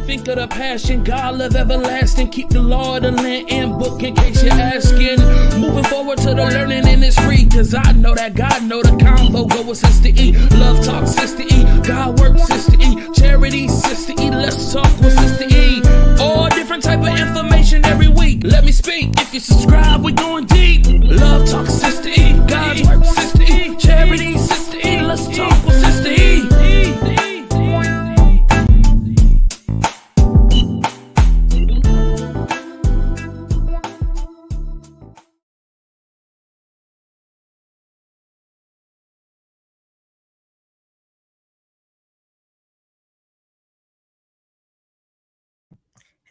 Think of the passion, God love everlasting. Keep the law of the land and book in case you're asking. Moving forward to the learning and it's free. Cause I know that God know the combo go with Sister E. Love talk Sister E, God work Sister E. Charity Sister E, let's talk with Sister E. All different type of information every week. Let me speak, if you subscribe we going deep. Love talk Sister E, God's work Sister E. Charity Sister E, let's talk with Sister E.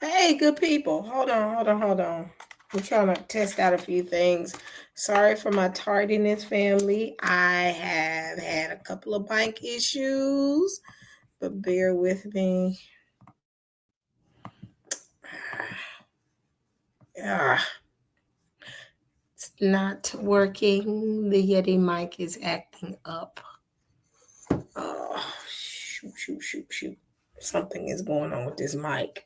Hey, good people. Hold on. I'm trying to test out a few things. Sorry for my tardiness, family. I have had a couple of bank issues, but bear with me. It's not working. The Yeti mic is acting up. Oh, shoot. Something is going on with this mic.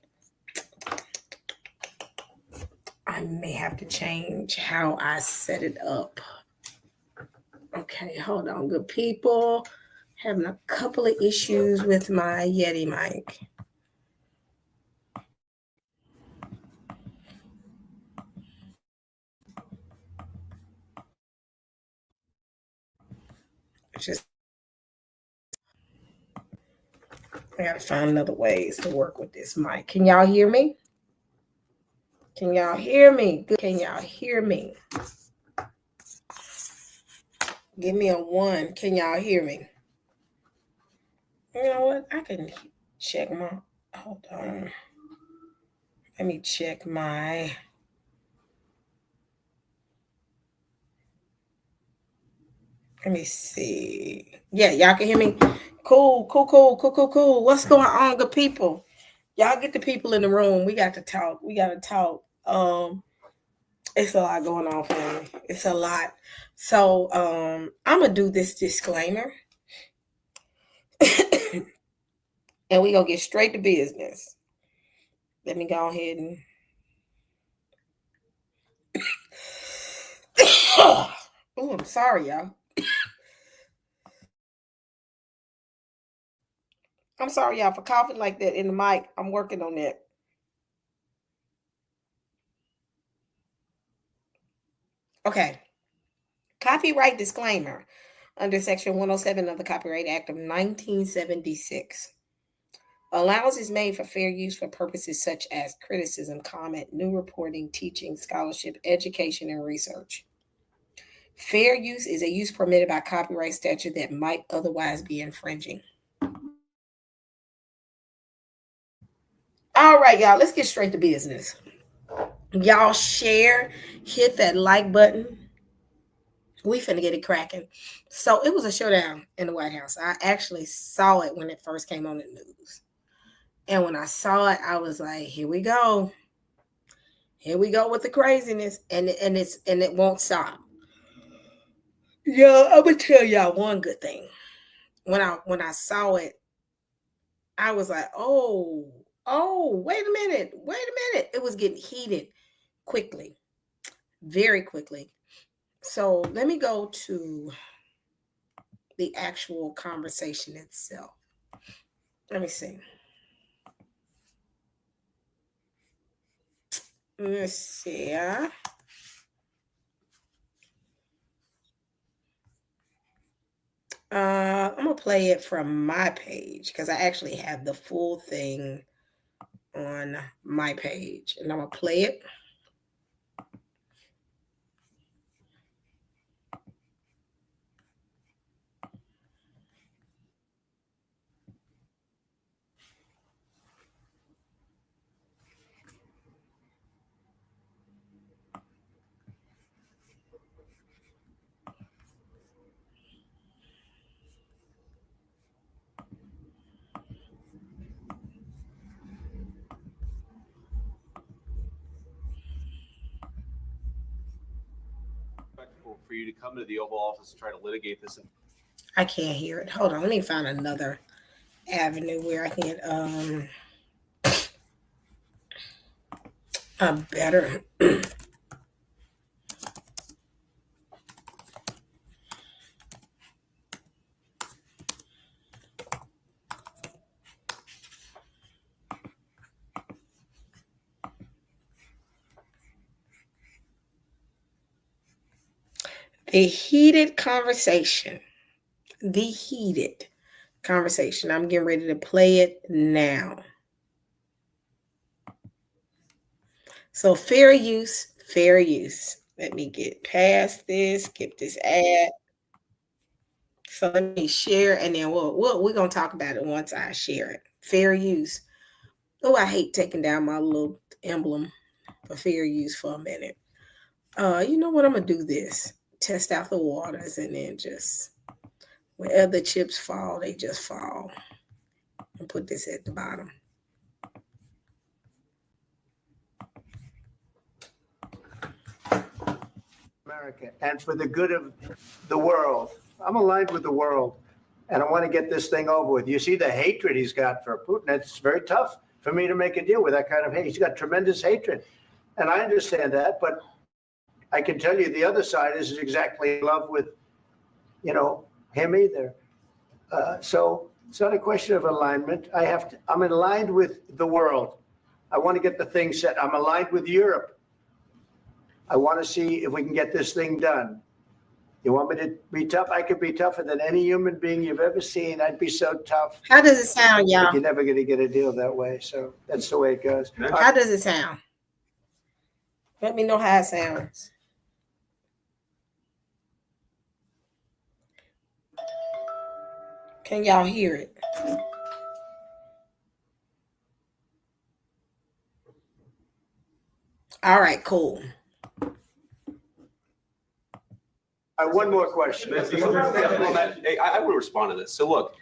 I may have to change how I set it up. Okay, hold on, good people. Having a couple of issues with my Yeti mic. I gotta find other ways to work with this mic. Can y'all hear me? Can y'all hear me? Can y'all hear me? Give me a 1. Can y'all hear me? You know what? I can check my. Hold on. Let me check my. Let me see. Yeah, y'all can hear me. Cool, cool, cool, cool, cool, cool. What's going on, good people? Y'all get the people in the room. We got to talk. We got to talk. It's a lot going on, family. It's a lot. So, I'm gonna do this disclaimer, and we gonna get straight to business. Let me go ahead and. Oh, I'm sorry, y'all. I'm sorry, y'all, for coughing like that in the mic. I'm working on that. Okay. Copyright disclaimer under Section 107 of the Copyright Act of 1976. Allowance is made for fair use for purposes such as criticism, comment, new reporting, teaching, scholarship, education, and research. Fair use is a use permitted by copyright statute that might otherwise be infringing. All right, y'all, let's get straight to business. Y'all share, hit that like button. We finna get it cracking. So it was a showdown in the White House. I actually saw it when it first came on the news. And when I saw it, I was like, here we go. Here we go with the craziness. And it won't stop. Yeah, I'm gonna tell y'all one good thing. When I saw it, I was like, oh, wait a minute. It was getting heated quickly, very quickly. So let me go to the actual conversation itself. Let me see. Let's see. I'm gonna play it from my page because I actually have the full thing on my page, and I'm gonna play it. For you to come to the Oval Office and try to litigate this. I can't hear it. Hold on, let me find another avenue where I can better. The heated conversation. The heated conversation. I'm getting ready to play it now. So fair use, fair use. Let me get past this, skip this ad. So let me share, and then we're gonna talk about it once I share it. Fair use. Oh, I hate taking down my little emblem for fair use for a minute. You know what? I'm gonna do this. Test out the waters, and then just wherever the chips fall, they just fall. And put this at the bottom. America and for the good of the world. I'm aligned with the world, and I want to get this thing over with. You see the hatred he's got for Putin. It's very tough for me to make a deal with that kind of hate. He's got tremendous hatred, and I understand that, but I can tell you the other side is exactly in love with, him either. So it's not a question of alignment. I'm aligned with the world. I want to get the thing set. I'm aligned with Europe. I want to see if we can get this thing done. You want me to be tough? I could be tougher than any human being you've ever seen. I'd be so tough. How does it sound, y'all? But you're never going to get a deal that way. So that's the way it goes. How does it sound? Let me know how it sounds. Can y'all hear it? All right, cool. One more question. Hey, I want to respond to this. So look,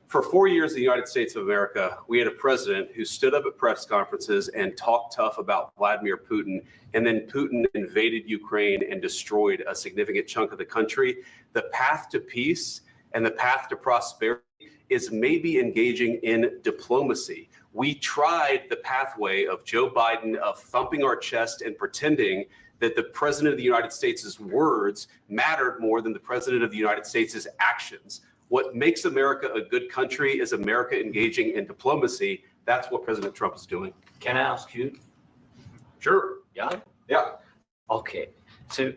for 4 years in the United States of America, we had a president who stood up at press conferences and talked tough about Vladimir Putin, and then Putin invaded Ukraine and destroyed a significant chunk of the country. The path to peace and the path to prosperity is maybe engaging in diplomacy. We tried the pathway of Joe Biden, of thumping our chest and pretending that the president of the United States' words mattered more than the president of the United States' actions. What makes America a good country is America engaging in diplomacy. That's what President Trump is doing. Can I ask you? Sure. Yeah? Yeah. Okay. So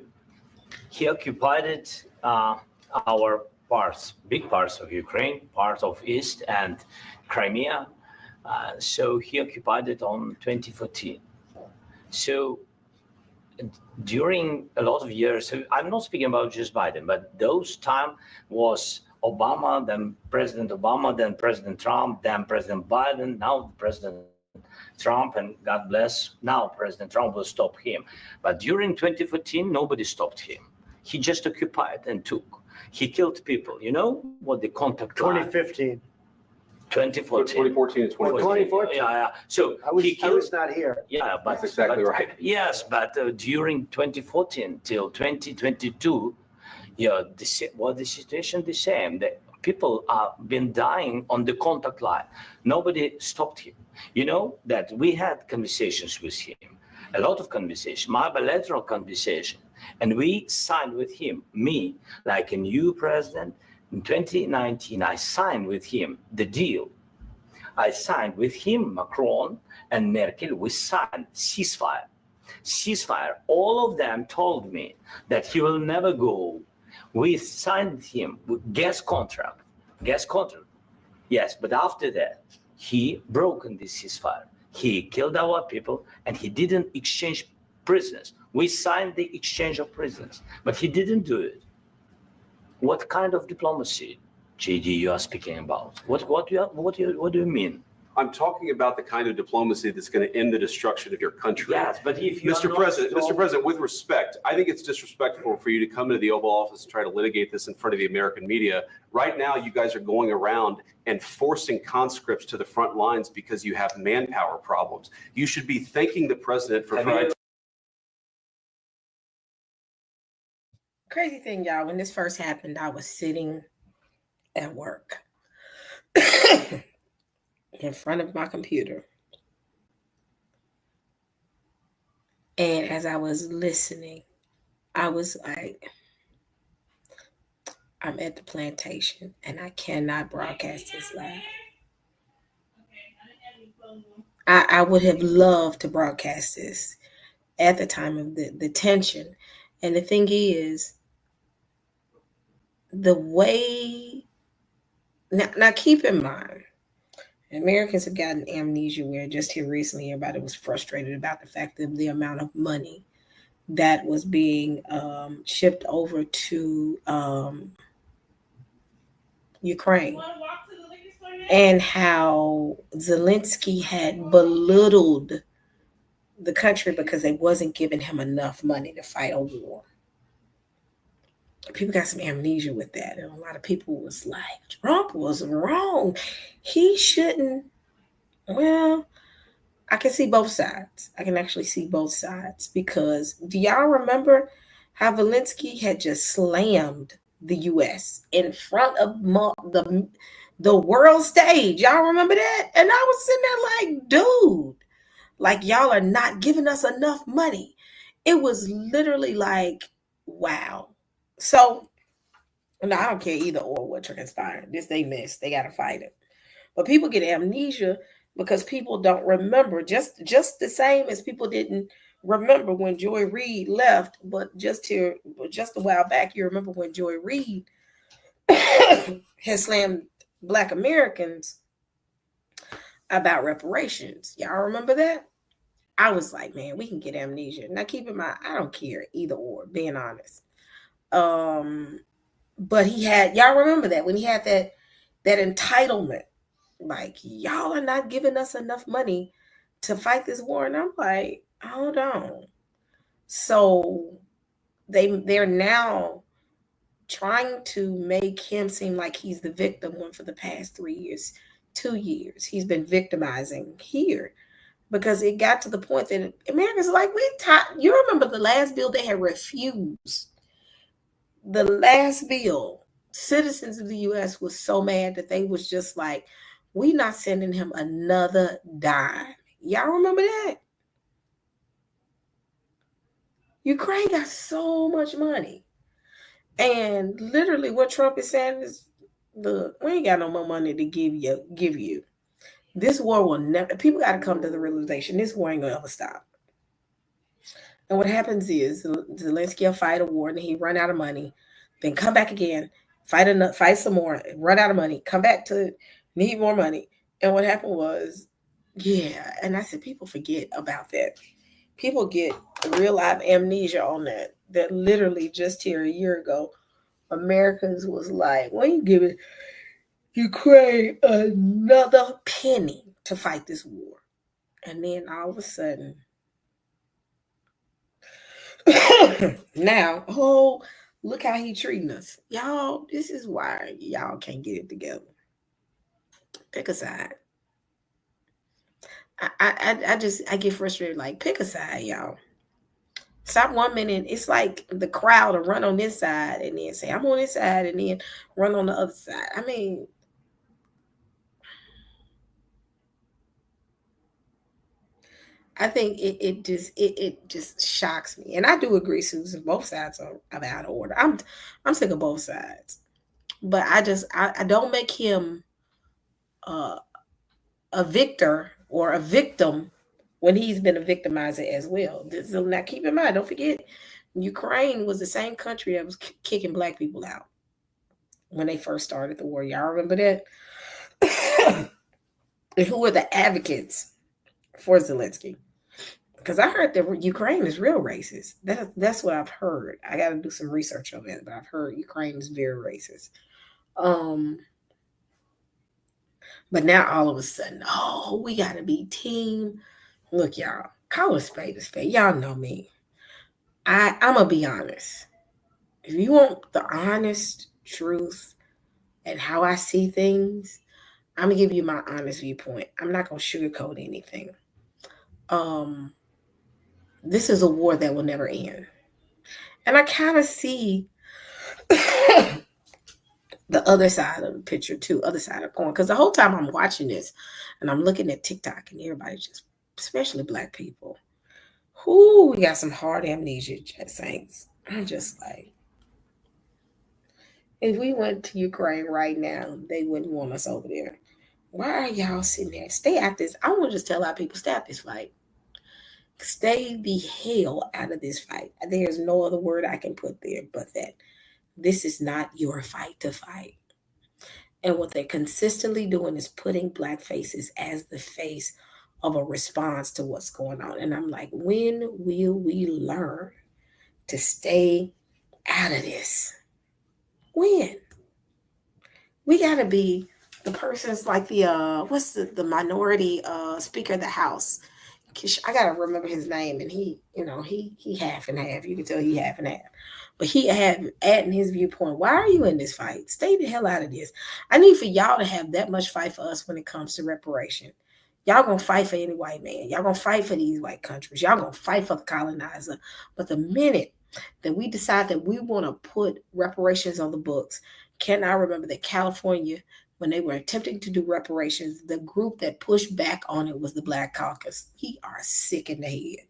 he occupied our parts, big parts of Ukraine, parts of East and Crimea. So he occupied it on 2014. So during a lot of years, so I'm not speaking about just Biden, but those time was Obama, then President Obama, then President Trump, then President Biden, now President Trump, and God bless, now President Trump will stop him. But during 2014, nobody stopped him. He just occupied and took. He killed people. You know what the contact line? 2015. 2014. 2014 and 2014. Yeah. So I was not here. Yeah, but That's exactly but, right. Yes, but during 2014 till 2022, yeah, the situation the same. The people have been dying on the contact line. Nobody stopped him. You know that we had conversations with him, a lot of conversation, my bilateral conversation, and we signed with him. Me, like a new president. In 2019, I signed with him the deal. I signed with him, Macron and Merkel, we signed ceasefire. Ceasefire. All of them told me that he will never go. We signed him with gas contract. Yes, but after that, he broken this ceasefire. He killed our people and he didn't exchange prisoners. We signed the exchange of prisoners, but he didn't do it. What kind of diplomacy, JD, you are speaking about? What do you mean? I'm talking about the kind of diplomacy that's going to end the destruction of your country. Yes, but if you Mr. President, with respect, I think it's disrespectful for you to come into the Oval Office and try to litigate this in front of the American media. Right now, you guys are going around and forcing conscripts to the front lines because you have manpower problems. You should be thanking the president for Crazy thing, y'all, when this first happened, I was sitting at work in front of my computer. And as I was listening, I was like, I'm at the plantation and I cannot broadcast this live. I would have loved to broadcast this at the time of the tension. And the thing is, the way, now keep in mind, Americans have gotten amnesia where just here recently everybody was frustrated about the fact that the amount of money that was being shipped over to Ukraine and how Zelensky had belittled the country because they wasn't giving him enough money to fight a war. People got some amnesia with that. And a lot of people was like, Trump was wrong. He shouldn't. Well, I can see both sides. I can actually see both sides because do y'all remember how Zelensky had just slammed the U.S. in front of the world stage? Y'all remember that? And I was sitting there like, dude, like y'all are not giving us enough money. It was literally like, wow. So, no, I don't care either or what transpired. This they missed. They got to fight it. But people get amnesia because people don't remember. Just the same as people didn't remember when Joy Reid left. But just a while back, you remember when Joy Reid had slammed Black Americans about reparations. Y'all remember that? I was like, man, we can get amnesia. Now, keep in mind, I don't care either or, being honest. But he had, y'all remember that when he had that entitlement like, y'all are not giving us enough money to fight this war. And I'm like, hold on. So they're now trying to make him seem like he's the victim one for the past 3 years, 2 years. He's been victimizing here because it got to the point that America's like, you remember the last bill they had refused. The last bill, citizens of the US was so mad that they was just like, we not sending him another dime. Y'all remember that? Ukraine got so much money. And literally what Trump is saying is, look, we ain't got no more money to give you. This war will never, people got to come to the realization this war ain't going to ever stop. And what happens is Zelensky will fight a war and he run out of money, then come back again, fight some more, run out of money, come back to need more money. And what happened was, yeah, and I said people forget about that. People get real life amnesia on that. That literally just here a year ago, Americans was like, "When you giving Ukraine another penny to fight this war," and then all of a sudden, now, oh, look how he treating us, y'all. This is why y'all can't get it together. Pick a side. I get frustrated. Like, pick a side, y'all. Stop 1 minute. It's like the crowd to run on this side and then say, I'm on this side, and then run on the other side. I mean, I think it just shocks me. And I do agree, Susan, both sides are out of order. I'm sick of both sides. But I don't make him a victor or a victim when he's been a victimizer as well. So now keep in mind, don't forget, Ukraine was the same country that was kicking black people out when they first started the war. Y'all remember that? And who were the advocates for Zelensky? Because I heard that Ukraine is real racist. That's what I've heard. I got to do some research on it, but I've heard Ukraine is very racist. But now all of a sudden, oh, we got to be team. Look, y'all, call a spade a spade. Y'all know me. I'm going to be honest. If you want the honest truth and how I see things, I'm going to give you my honest viewpoint. I'm not going to sugarcoat anything. This is a war that will never end. And I kind of see the other side of the picture too, other side of the coin. Because the whole time I'm watching this and I'm looking at TikTok and everybody just, especially black people, we got some hard amnesia, saints. I'm just like, if we went to Ukraine right now, they wouldn't want us over there. Why are y'all sitting there? Stay at this. I want to just tell our people, stay at this fight. Stay the hell out of this fight. There's no other word I can put there but that. This is not your fight to fight. And what they're consistently doing is putting black faces as the face of a response to what's going on. And I'm like, when will we learn to stay out of this? When? We got to be the persons like what's the minority speaker of the House? I got to remember his name. And he half and half. You can tell he half and half. But he had adding his viewpoint. Why are you in this fight? Stay the hell out of this. I need for y'all to have that much fight for us when it comes to reparation. Y'all gonna fight for any white man. Y'all gonna fight for these white countries. Y'all gonna fight for the colonizer. But the minute that we decide that we want to put reparations on the books, can I remember that California, when they were attempting to do reparations, the group that pushed back on it was the Black Caucus. We are sick in the head.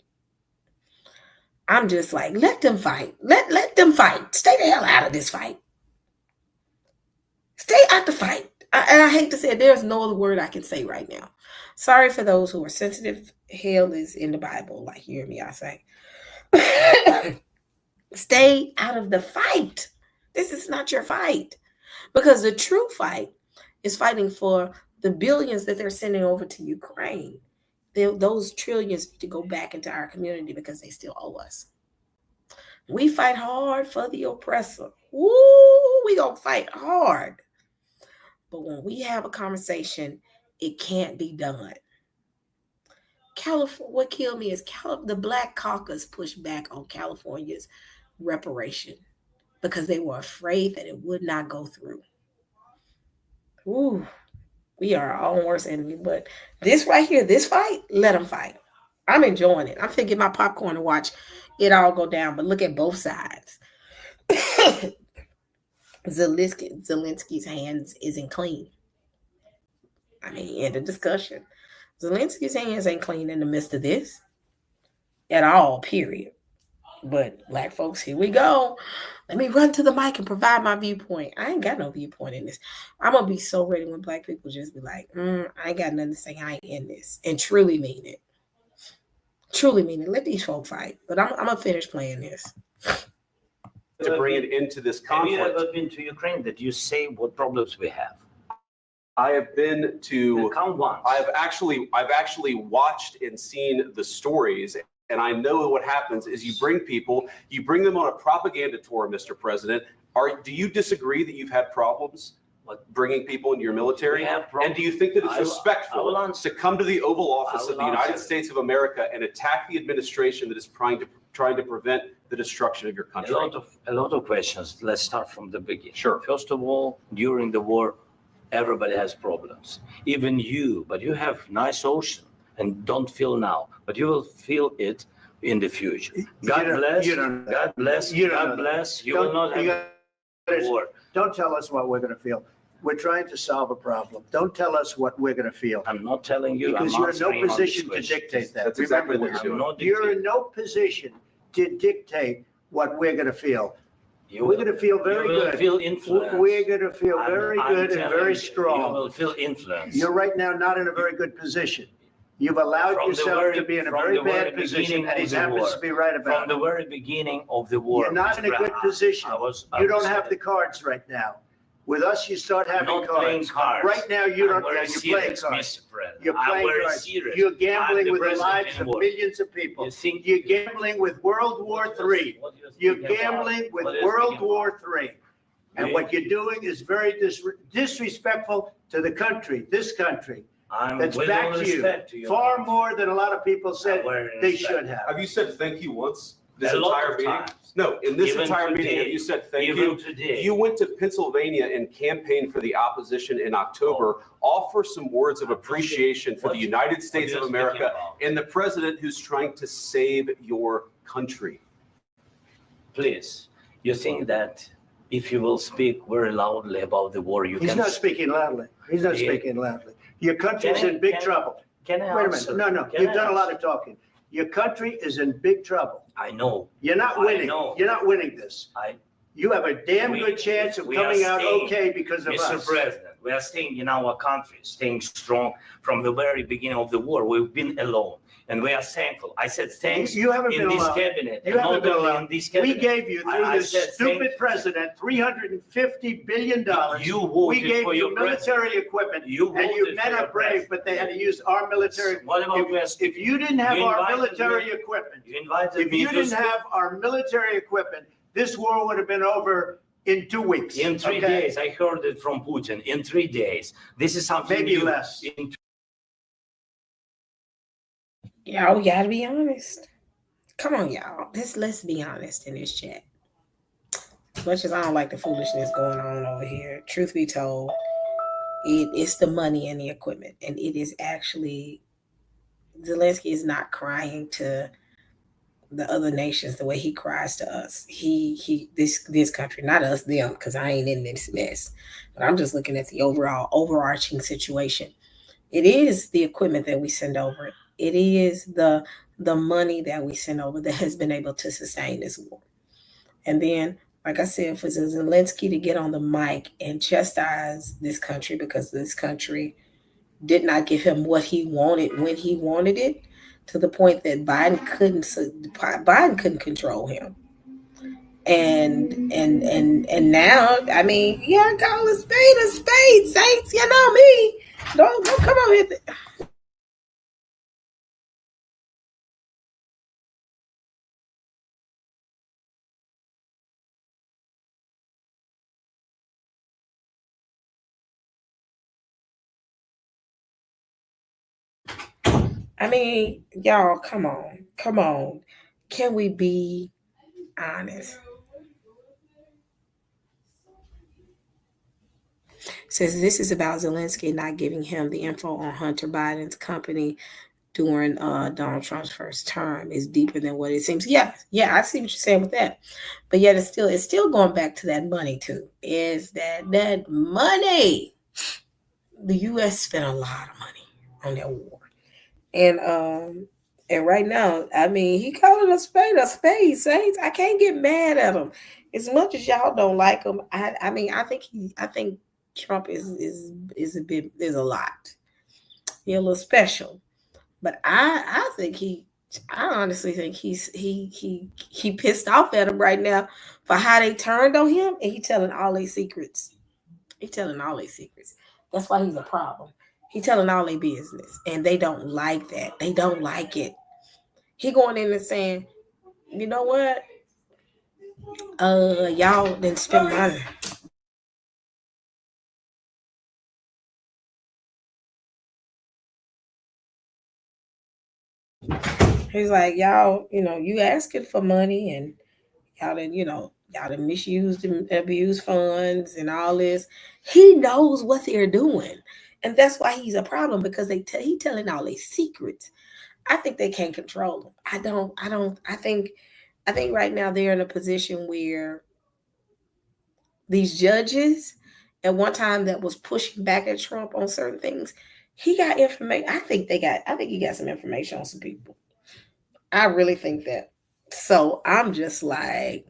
I'm just like, let them fight. Let them fight. Stay the hell out of this fight. Stay out the fight. And I hate to say it, there's no other word I can say right now. Sorry for those who are sensitive. Hell is in the Bible, like you hear me, I say. Stay out of the fight. This is not your fight. Because the true fight is fighting for the billions that they're sending over to Ukraine. Those trillions need to go back into our community because they still owe us. We fight hard for the oppressor. We gonna fight hard. But when we have a conversation It can't be done. California, what killed me is the Black Caucus pushed back on California's reparation because they were afraid that it would not go through. Ooh, we are our own worst enemy. But this right here, this fight, let them fight. I'm enjoying it. I'm thinking my popcorn to watch it all go down. But look at both sides. Zelensky's hands isn't clean. I mean, end of discussion. Zelensky's hands ain't clean in the midst of this at all, period. But Black folks, here we go. Let me run to the mic and provide my viewpoint. I ain't got no viewpoint in this. I'm going to be so ready when Black people just be like, I ain't got nothing to say. I ain't in this. And truly mean it. Truly mean it. Let these folk fight. But I'm going to finish playing this. To bring it into this conflict. Have you ever been to Ukraine? That you say what problems we have? I have been to. Count once. I've actually watched and seen the stories, and I know what happens is you bring them on a propaganda tour, Mr. President. Do you disagree that you've had problems bringing people into your military? And do you think that it's respectful to come to the Oval Office of the United States of America and attack the administration that is trying to prevent the destruction of your country? A lot of questions. Let's start from the beginning. Sure. First of all, during the war, everybody has problems. Even you, but you have nice ocean and don't feel now, but you will feel it in the future. God bless. God bless. God bless. You will not have war. Don't tell us what we're going to feel. We're trying to solve a problem. Don't tell us what we're going to feel. I'm not telling you. Because you're in no position to dictate that. That's exactly what you're doing. You're in no position to dictate what we're going to feel. We're going to feel very good. Feel influence. We're going to feel very good and very strong. You will feel influence. You're right now not in a very good position. You've allowed yourself to be in a very bad position, and he happens to be right about it. From the very beginning of the war. You're not in a good position. You don't have the cards right now. With us, you start having cards. Right now, you don't. You're playing cards. You're playing cards. You're gambling with the lives of millions of people. You're gambling with World War III. You're gambling with World War III. And what you're doing is very disrespectful to the country, this country. That's back to you. Far more than a lot of people said they should have. Have you said thank you once? This entire meeting? No, in this entire meeting, have you said thank you? You went to Pennsylvania and campaigned for the opposition in October. Offer some words of appreciation for the United States of America and the president who's trying to save your country. Please, you think that if you will speak very loudly about the war, you can... He's not speaking loudly. He's not speaking loudly. Your country's in big trouble. Can I Wait a minute. No. You've done a lot of talking. Your country is in big trouble. I know. You're not winning. You're not winning this. You have a damn good chance of coming out okay because of us. Mr. President, we are staying in our country, staying strong from the very beginning of the war. We've been alone, and we are thankful. I said thanks you haven't in been this alone. cabinet. You haven't been alone. We gave you, through I this said stupid president, $350 billion. You we gave for you your military equipment, and you men are brave, but they had to use our military. What about If you didn't have our military equipment, if you didn't have our military equipment, this war would have been over in 2 weeks. In 3 days. I heard it from Putin. In 3 days. This is something maybe new. less. Y'all, we gotta be honest. Come on, y'all. Let's be honest in this chat. As much as I don't like the foolishness going on over here, truth be told, it's the money and the equipment. And it is actually, Zelensky is not crying to the other nations the way he cries to us. This country, not us, them, because I ain't in this mess. But I'm just looking at the overarching situation. It is the equipment that we send over. It is the money that we send over that has been able to sustain this war. And then, like I said, for Zelensky to get on the mic and chastise this country because this country did not give him what he wanted when he wanted it, to the point that Biden couldn't control him. And now, I mean, yeah, call a spade, Saints. You know me. Don't come over here. I mean, y'all, come on. Come on. Can we be honest? Says this is about Zelensky not giving him the info on Hunter Biden's company during Donald Trump's first term is deeper than what it seems. Yeah, I see what you're saying with that. But yet it's still going back to that money too. Is that money? The US spent a lot of money on that war. And right now, I mean, he calling a spade, Saints. I can't get mad at him. As much as y'all don't like him, I mean, I think Trump is a bit, there's a lot. He's a little special. But I honestly think he pissed off at him right now for how they turned on him, and he telling all their secrets. He telling all their secrets. That's why he's a problem. He telling all their business, and they don't like that. They don't like it. He going in and saying, you know what? Y'all didn't spend money. He's like, y'all, you asking for money, and y'all done misused and abused funds and all this. He knows what they're doing. And that's why he's a problem, because he telling all these secrets. I think they can't control him. I think right now they're in a position where these judges at one time that was pushing back at Trump on certain things, he got information. I think he got some information on some people. I really think that. So I'm just like,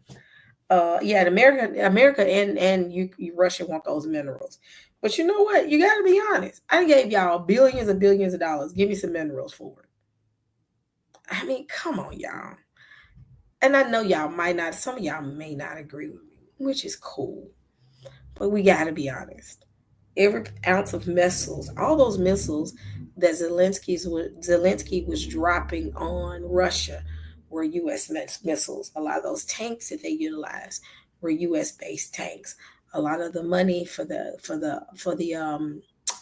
yeah, America and you Russia want those minerals. But you know what? You got to be honest. I gave y'all billions and billions of dollars. Give me some minerals for it. I mean, come on, y'all. And I know some of y'all may not agree with me, which is cool. But we got to be honest. Every ounce of missiles, all those missiles that Zelensky was dropping on Russia were U.S. missiles. A lot of those tanks that they utilized were U.S.-based tanks. A lot of the money for the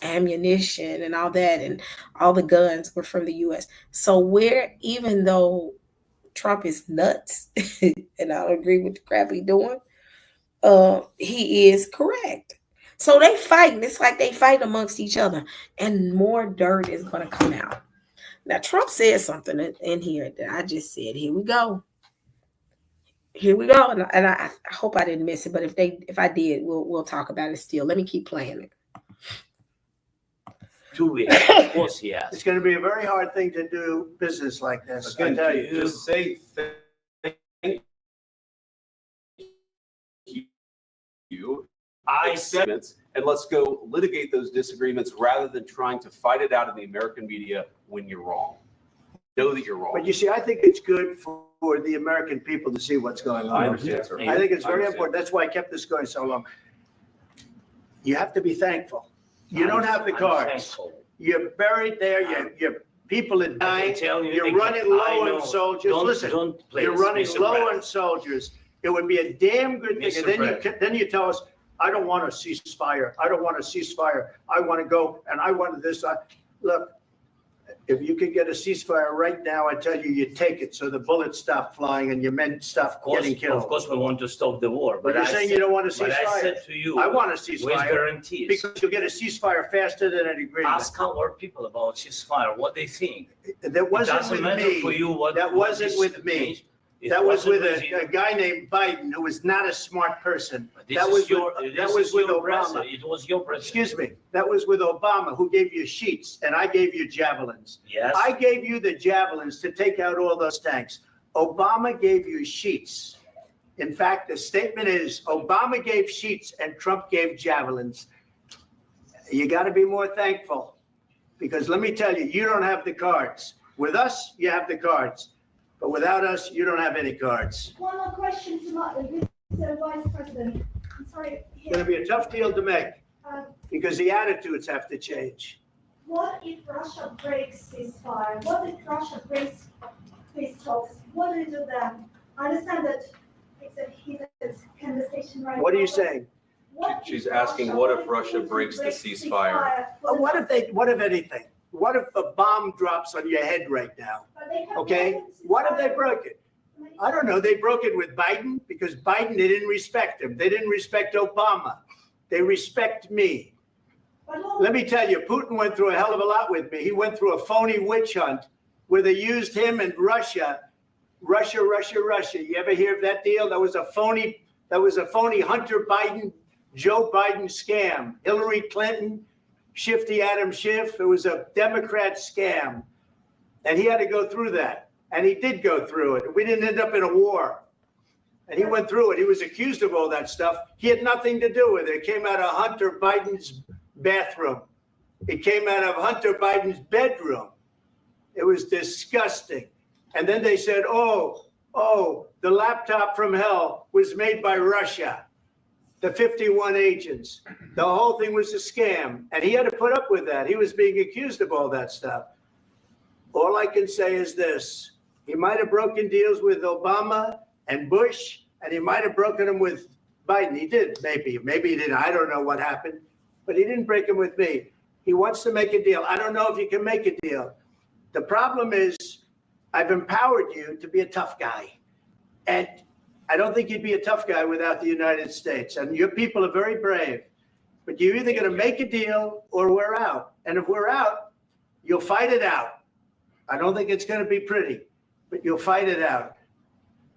ammunition and all that, and all the guns were from the U.S. So even though Trump is nuts, and I don't agree with the crap he's doing, he is correct. So they fighting. It's like they fight amongst each other, and more dirt is going to come out. Now, Trump said something in here that I just said, here we go. And I hope I didn't miss it, but if I did, we'll talk about it still. Let me keep playing it. 2 weeks, of course, yes. It's going to be a very hard thing to do business like this. Again, I tell you. just say thank you. Acceptance, and let's go litigate those disagreements rather than trying to fight it out in the American media when you're wrong. Know that you're wrong. But you see, I think it's good for the American people to see what's going on. I understand, sir. I think it's very important. That's why I kept this going so long. You have to be thankful. You don't have the cards. You're buried there. Your people are dying. You're running low on soldiers. Listen, you're running low on soldiers. It would be a damn good thing. And then you tell us, I don't want a ceasefire. I don't want a ceasefire. I want to go, and I want this. Look, if you could get a ceasefire right now, I tell you, you take it so the bullets stop flying and your men stop getting killed. Of course, we want to stop the war. But you're saying you don't want a ceasefire. But I said to you, I want a ceasefire. With guarantees. Because you'll get a ceasefire faster than an agreement. Ask our people about ceasefire, what they think. That wasn't with me. For you that wasn't with me. That was with a guy named Biden, who was not a smart person. That was with Obama. It was your president. Excuse me. That was with Obama, who gave you sheets, and I gave you javelins. Yes. I gave you the javelins to take out all those tanks. Obama gave you sheets. In fact, the statement is Obama gave sheets and Trump gave javelins. You got to be more thankful, because let me tell you, you don't have the cards. With us, you have the cards. But without us, you don't have any cards. One more question to the Vice President. I'm sorry. It's going to be a tough deal to make, because the attitudes have to change. What if Russia breaks ceasefire? What if Russia breaks peace talks? What do you do then? I understand that it's a heated conversation right now. What are you saying? She's asking, what if Russia breaks the ceasefire? What if anything? What if a bomb drops on your head right now? Okay? What if they broke it? I don't know. They broke it with Biden because Biden, they didn't respect him. They didn't respect Obama. They respect me. Let me tell you, Putin went through a hell of a lot with me. He went through a phony witch hunt where they used him and Russia. You ever hear of that deal? That was a phony Hunter Biden, Joe Biden scam. Hillary Clinton, Shifty Adam Schiff. It was a Democrat scam. And he had to go through that. And he did go through it. We didn't end up in a war. And he went through it. He was accused of all that stuff. He had nothing to do with it. It came out of Hunter Biden's bathroom. It came out of Hunter Biden's bedroom. It was disgusting. And then they said, oh, the laptop from hell was made by Russia, the 51 agents. The whole thing was a scam. And he had to put up with that. He was being accused of all that stuff. All I can say is this. He might have broken deals with Obama and Bush, and he might have broken them with Biden. He did, maybe. Maybe he didn't. I don't know what happened. But he didn't break them with me. He wants to make a deal. I don't know if you can make a deal. The problem is I've empowered you to be a tough guy. And I don't think you'd be a tough guy without the United States. And your people are very brave. But you're either going to make a deal or we're out. And if we're out, you'll fight it out. I don't think it's going to be pretty, but you'll fight it out.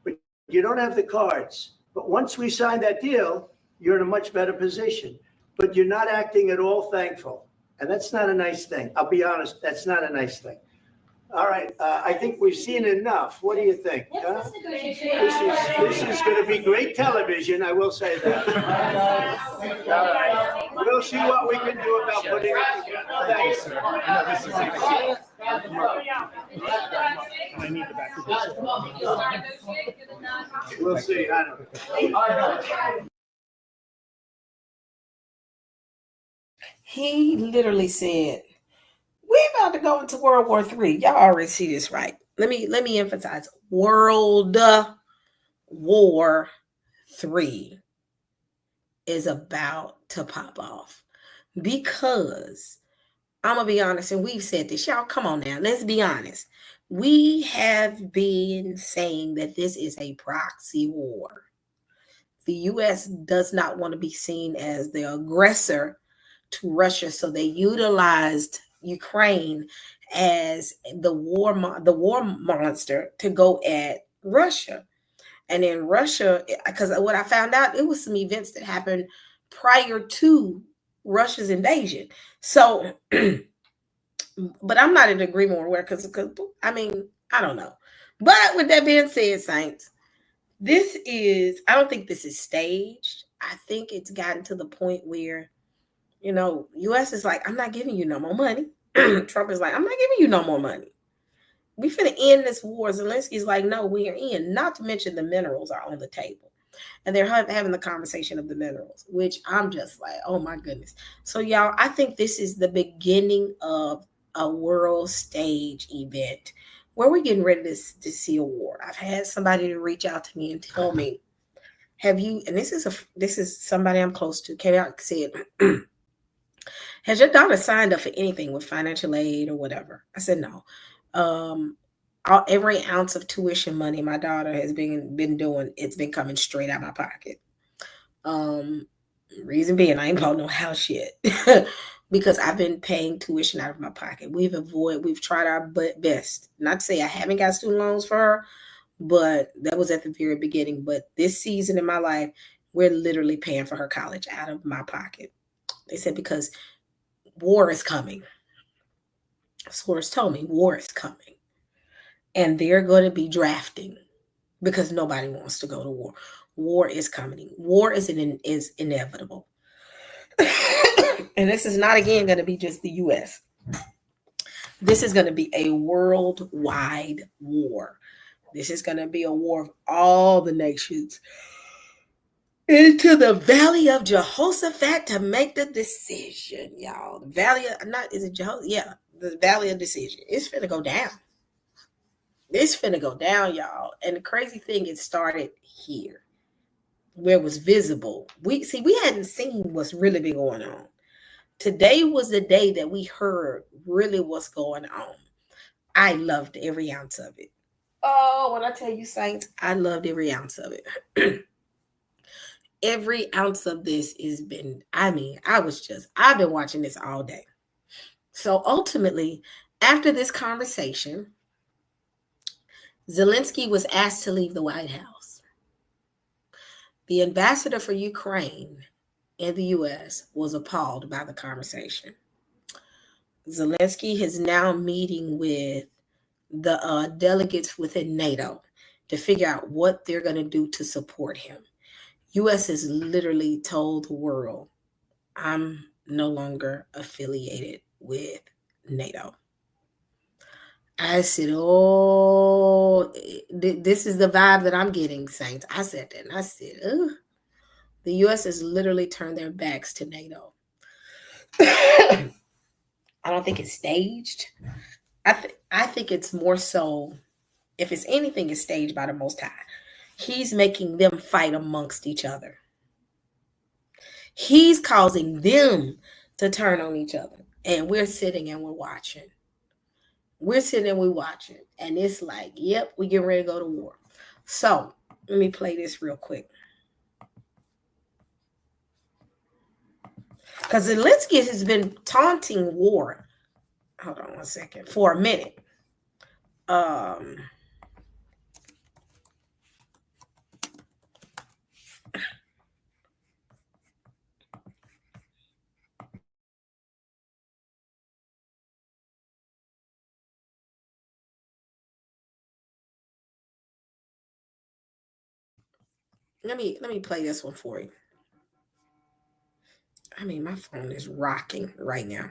But you don't have the cards. But once we sign that deal, you're in a much better position. But you're not acting at all thankful. And that's not a nice thing. I'll be honest, that's not a nice thing. All right, I think we've seen enough. What do you think? Huh? This is going to be great television, I will say that. All right. We'll see what we can do about putting it together. Thanks. I need the back of We'll see. I don't know. He literally said, we're about to go into World War III. Y'all already see this, right? Let me emphasize World War III is about to pop off. Because I'm going to be honest, and we've said this. Y'all, come on now. Let's be honest. We have been saying that this is a proxy war. The U.S. does not want to be seen as the aggressor to Russia, so they utilized Ukraine as the war monster to go at Russia. And in Russia, because what I found out, it was some events that happened prior to Russia's invasion. So, but I'm not in agreement with where, because I mean, I don't know. But with that being said, Saints, I don't think this is staged. I think it's gotten to the point where, you know, U.S. is like, I'm not giving you no more money. Trump is like, I'm not giving you no more money. We finna end this war. Zelensky's like, no, we are in. Not to mention the minerals are on the table. And they're having the conversation of the minerals, which I'm just like, oh my goodness. So y'all, I think this is the beginning of a world stage event where we're getting ready to see a war. I've had somebody to reach out to me and tell me, have you, and this is somebody I'm close to, came out and said, has your daughter signed up for anything with financial aid or whatever? I said, no. Every ounce of tuition money my daughter has been doing, it's been coming straight out of my pocket. Reason being, I ain't bought no house yet because I've been paying tuition out of my pocket. We've tried our best. Not to say I haven't got student loans for her, but that was at the very beginning. But this season in my life, we're literally paying for her college out of my pocket. They said because war is coming. Source told me war is coming. And they're going to be drafting because nobody wants to go to war. War is coming. War is inevitable. And this is not, again, going to be just the U.S. This is going to be a worldwide war. This is going to be a war of all the nations into the valley of Jehoshaphat to make the decision, y'all. The valley of, the valley of decision. It's finna go down. It's finna go down, y'all. And the crazy thing, it started here, where it was visible. We hadn't seen what's really been going on. Today was the day that we heard really what's going on. I loved every ounce of it. Oh, when I tell you, Saints, I loved every ounce of it. Every ounce of this has been, I've been watching this all day. So ultimately, after this conversation, Zelensky was asked to leave the White House. The ambassador for Ukraine in the US was appalled by the conversation. Zelensky is now meeting with the delegates within NATO to figure out what they're going to do to support him. US has literally told the world, I'm no longer affiliated with NATO. I said, oh, this is the vibe that I'm getting, Saints. I said that, and I said, ugh. The US has literally turned their backs to NATO. I don't think it's staged. I think it's more so, if it's anything, it's staged by the Most High. He's making them fight amongst each other. He's causing them to turn on each other. And we're sitting and we're watching. We're sitting and we're watching. And it's like, yep, we getting ready to go to war. So let me play this real quick. Because Zelensky has been taunting war. Hold on one second. For a minute. Let me play this one for you. I mean, my phone is rocking right now.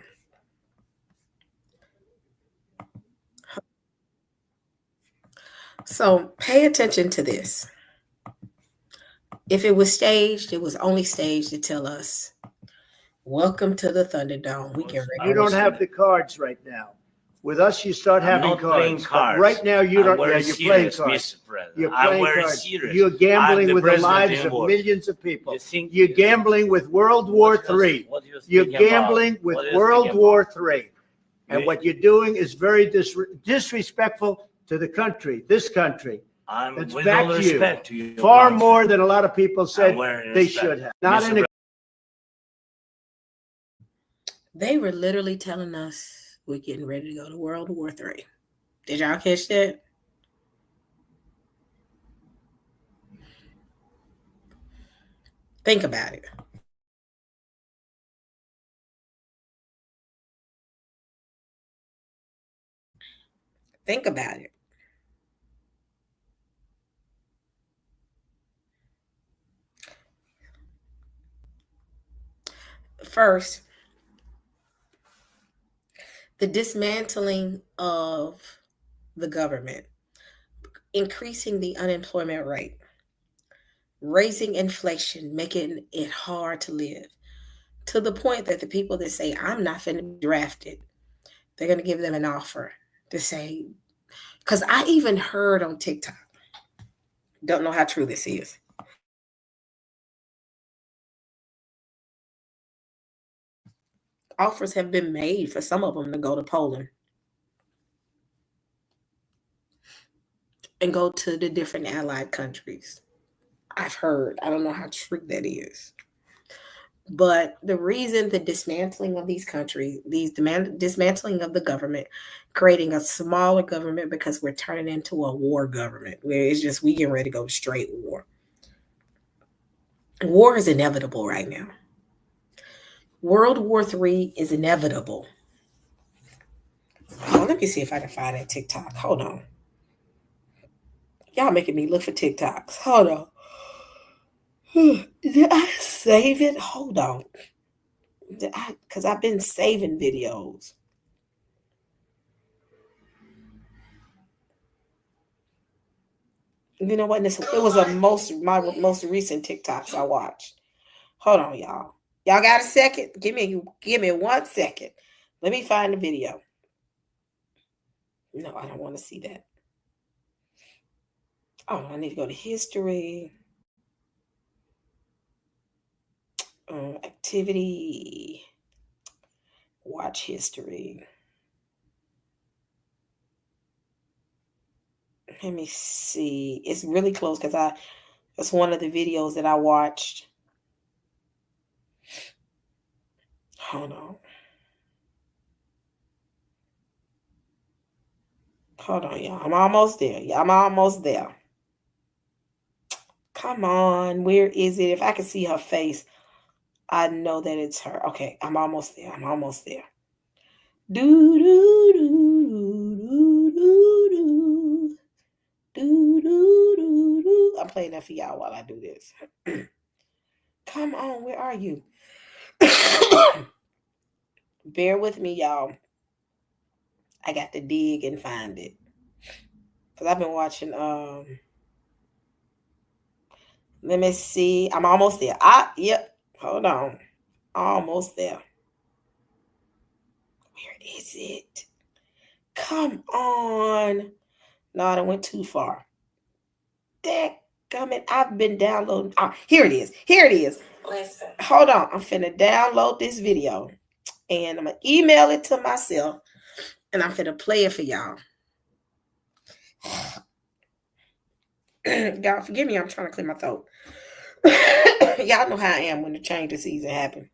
So pay attention to this. If it was staged, it was only staged to tell us, welcome to the Thunderdome. We can. You don't have the cards right now. With us, you start having not playing cards. cards. Right now, you don't. I'm Yeah, very you're playing serious, cards. Mr. President. You're I'm playing very cards. serious. You're gambling I'm with the president lives of involved. millions of people. You think- You're gambling with World War III. What do you You're think about- gambling with what do you World think War about? III. And You- what you're doing is very disrespectful to the country, this country. I'm That's with back all to you. respect to you. Far more than a lot of people said wearing they respect. should have. Not Mr. in a They were literally telling us we're getting ready to go to World War III. Did y'all catch that? Think about it. Think about it. First, the dismantling of the government, increasing the unemployment rate, raising inflation, making it hard to live, to the point that the people that say, I'm not going to be drafted, they're going to give them an offer to say, because I even heard on TikTok, don't know how true this is. Offers have been made for some of them to go to Poland and go to the different allied countries. I've heard. I don't know how true that is. But the reason the dismantling of these countries, dismantling of the government, creating a smaller government because we're turning into a war government where it's just we getting ready to go straight war. War is inevitable right now. World War III is inevitable. Oh, let me see if I can find that TikTok. Hold on. Y'all making me look for TikToks. Hold on. Did I save it? Hold on. Because I've been saving videos. You know what? It was my most recent TikToks I watched. Hold on, y'all. Y'all got a second? Give me 1 second. Let me find the video. No, I don't want to see that. Oh, I need to go to history. Activity. Watch history. Let me see. It's really close because that's one of the videos that I watched. Hold on. Hold on, y'all. I'm almost there. Yeah, I'm almost there. Come on. Where is it? If I can see her face, I know that it's her. Okay, I'm almost there. I'm almost there. Do do do do do do do do do do. I'm playing that for y'all while I do this. Come on, where are you? Bear with me, y'all. I got to dig and find it. Because I've been watching let me see. I'm almost there. Yep. Hold on. Almost there. Where is it? Come on. No, I went too far. Dadgummit, I've been downloading. Oh, here it is. Here it is. Listen. Hold on. I'm finna download this video. And I'm going to email it to myself. And I'm finna play it for y'all. Y'all, forgive me. I'm trying to clear my throat. Y'all know how I am when the change of season happens.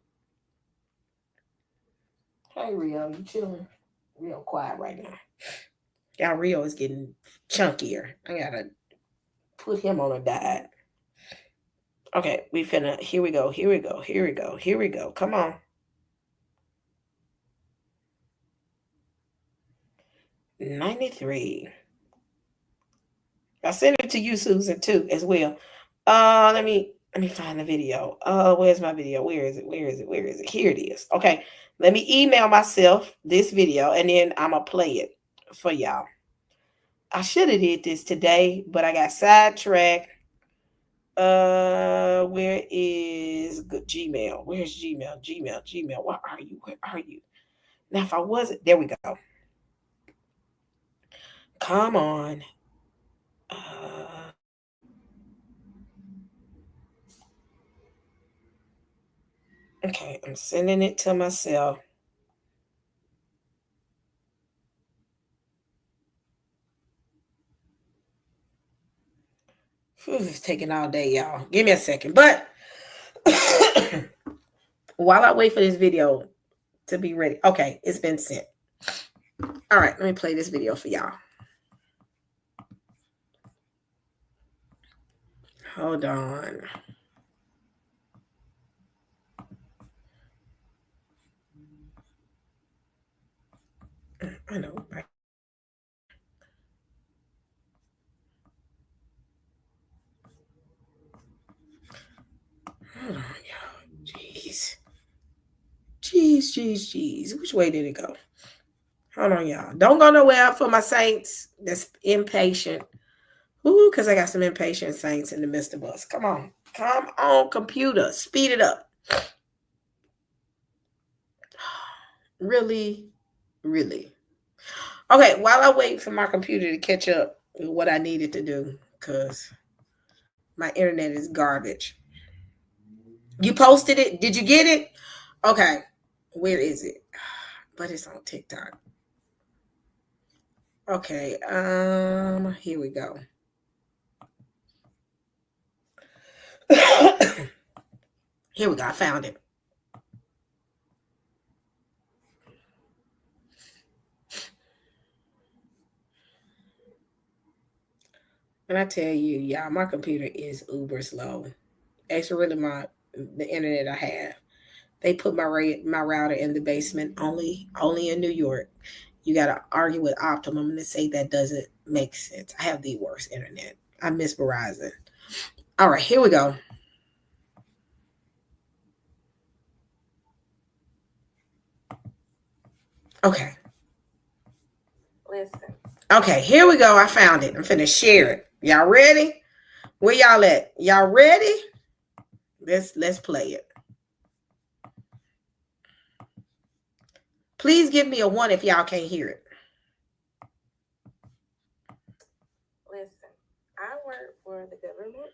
Hey, Rio, you chilling? Real quiet right now. Y'all, Rio is getting chunkier. I gotta put him on a diet. Okay, we finna. Here we go. Here we go. Here we go. Here we go. Come on. $93. I sent it to you, Susan, too, as well. Let me find the video. Where's my video? Where is it? Where is it? Where is it? Here it is. Okay. Let me email myself this video and then I'm gonna play it for y'all. I should have did this today, but I got sidetracked. Where is Gmail? Where's Gmail? Gmail. Where are you? Where are you? Now, if I wasn't, there we go. Come on. Okay, I'm sending it to myself. It's taking all day, y'all. Give me a second. But while I wait for this video to be ready. Okay, it's been sent. All right, let me play this video for y'all. Hold on. I know, right? Hold on, y'all. Jeez. Which way did it go? Hold on, y'all. Don't go nowhere for my saints that's impatient. Ooh, because I got some impatient saints in the midst of us. Come on. Come on, computer. Speed it up. Really? Really? Okay, while I wait for my computer to catch up with what I needed to do, because my internet is garbage. You posted it? Did you get it? Okay. Where is it? But it's on TikTok. Okay. Here we go. Here we go. I found it. And I tell you, y'all, my computer is uber slow. It's really the internet I have. They put my router in the basement, only in New York. You got to argue with Optimum and say that doesn't make sense. I have the worst internet. I miss Verizon. All right, here we go. Okay. Listen. Okay, here we go. I found it. I'm finna share it. Y'all ready? Where y'all at? Y'all ready? Let's play it. Please give me a 1 if y'all can't hear it. Listen, I work for the government,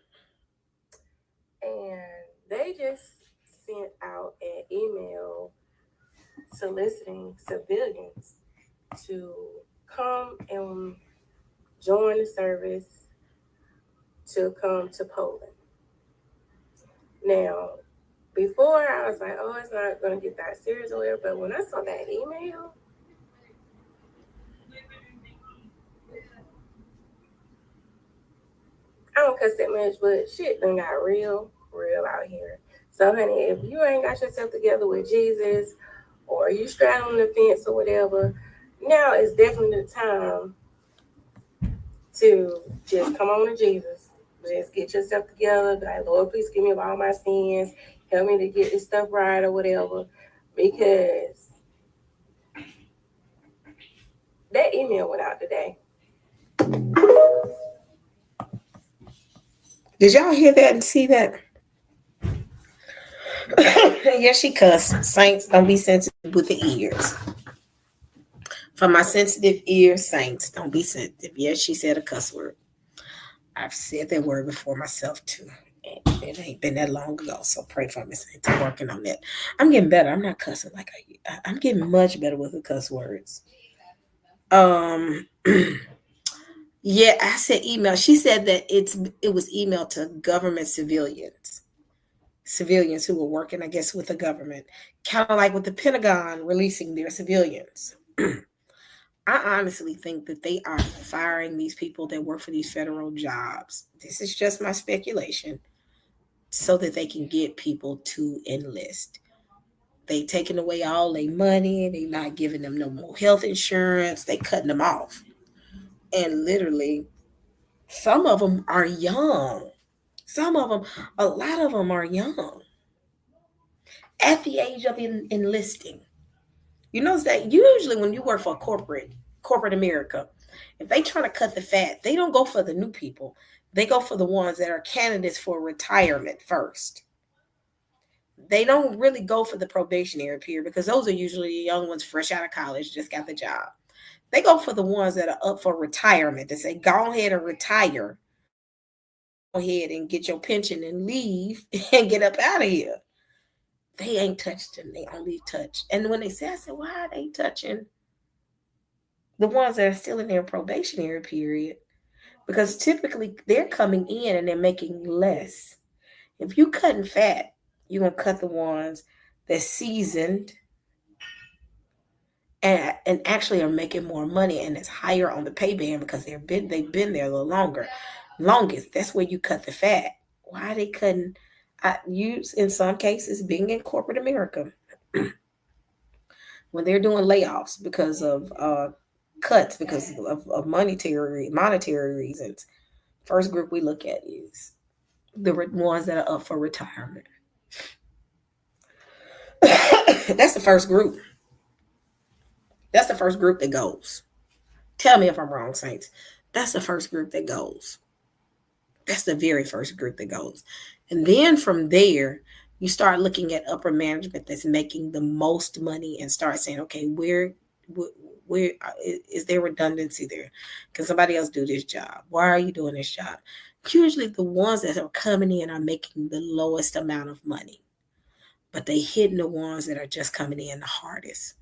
and they just sent out an email soliciting civilians to come and join the service to come to Poland. Now, before I was like, oh, it's not going to get that serious or whatever, but when I saw that email, I don't cuss that much, but shit done got real out here. So, honey, if you ain't got yourself together with Jesus or you straddling the fence or whatever, now is definitely the time to just come on to Jesus. Just get yourself together. Be like, Lord, please give me of all my sins. Help me to get this stuff right or whatever. Because that email went out today. Did y'all hear that and see that? Yes, she cussed. Saints, don't be sensitive with the ears. For my sensitive ears, saints, don't be sensitive. Yes, she said a cuss word. I've said that word before myself too. And it ain't been that long ago, so pray for me, saints. I'm working on that. I'm getting better. I'm not cussing like I'm getting much better with the cuss words. Yeah, I said email. She said that it was emailed to government civilians who were working, I guess, with the government, kind of like with the Pentagon releasing their civilians. I honestly think that they are firing these people that work for these federal jobs. This is just my speculation, so that they can get people to enlist. They taking away all their money. They not giving them no more health insurance. They cutting them off. And literally, some of them are young. A lot of them are young. At the age of enlisting. You notice that usually when you work for corporate America, if they try to cut the fat, they don't go for the new people. They go for the ones that are candidates for retirement first. They don't really go for the probationary period because those are usually the young ones fresh out of college, just got the job. They go for the ones that are up for retirement. They say, go ahead and retire. Go ahead and get your pension and leave and get up out of here. They ain't touched them. They only touch. And when they say, I said, why are they touching the ones that are still in their probationary period? Because typically they're coming in and they're making less. If you cutting fat, you're going to cut the ones that's seasoned and actually are making more money, and it's higher on the pay band because they've been there a little longest. That's where you cut the fat. Why are they cutting? Use in some cases being in corporate America when they're doing layoffs because of cuts because of monetary reasons. First group we look at is the ones that are up for retirement. That's the first group. That's the first group that goes. Tell me if I'm wrong, saints. That's the first group that goes. That's the very first group that goes. And then from there, you start looking at upper management that's making the most money and start saying, okay, where is there redundancy there? Can somebody else do this job? Why are you doing this job? Usually the ones that are coming in are making the lowest amount of money, but they hitting the ones that are just coming in the hardest.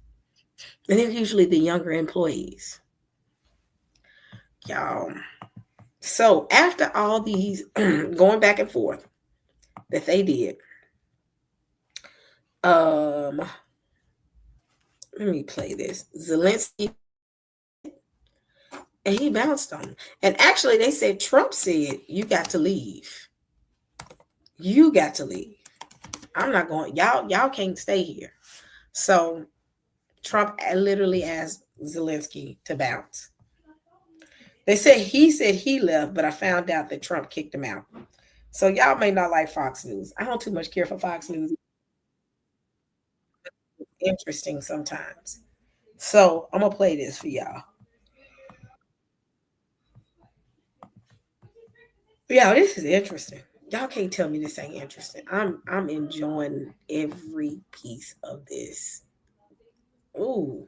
And they're usually the younger employees. Y'all. So after all these going back and forth that they did, let me play this. Zelensky, and he bounced on him. And actually, they said Trump said, you got to leave. You got to leave. I'm not going. Y'all can't stay here. So Trump literally asked Zelensky to bounce. They said he left, but I found out that Trump kicked him out. So y'all may not like Fox News. I don't too much care for Fox News. It's interesting sometimes. So I'm gonna play this for y'all. Yeah, this is interesting. Y'all can't tell me this ain't interesting. I'm enjoying every piece of this. Ooh.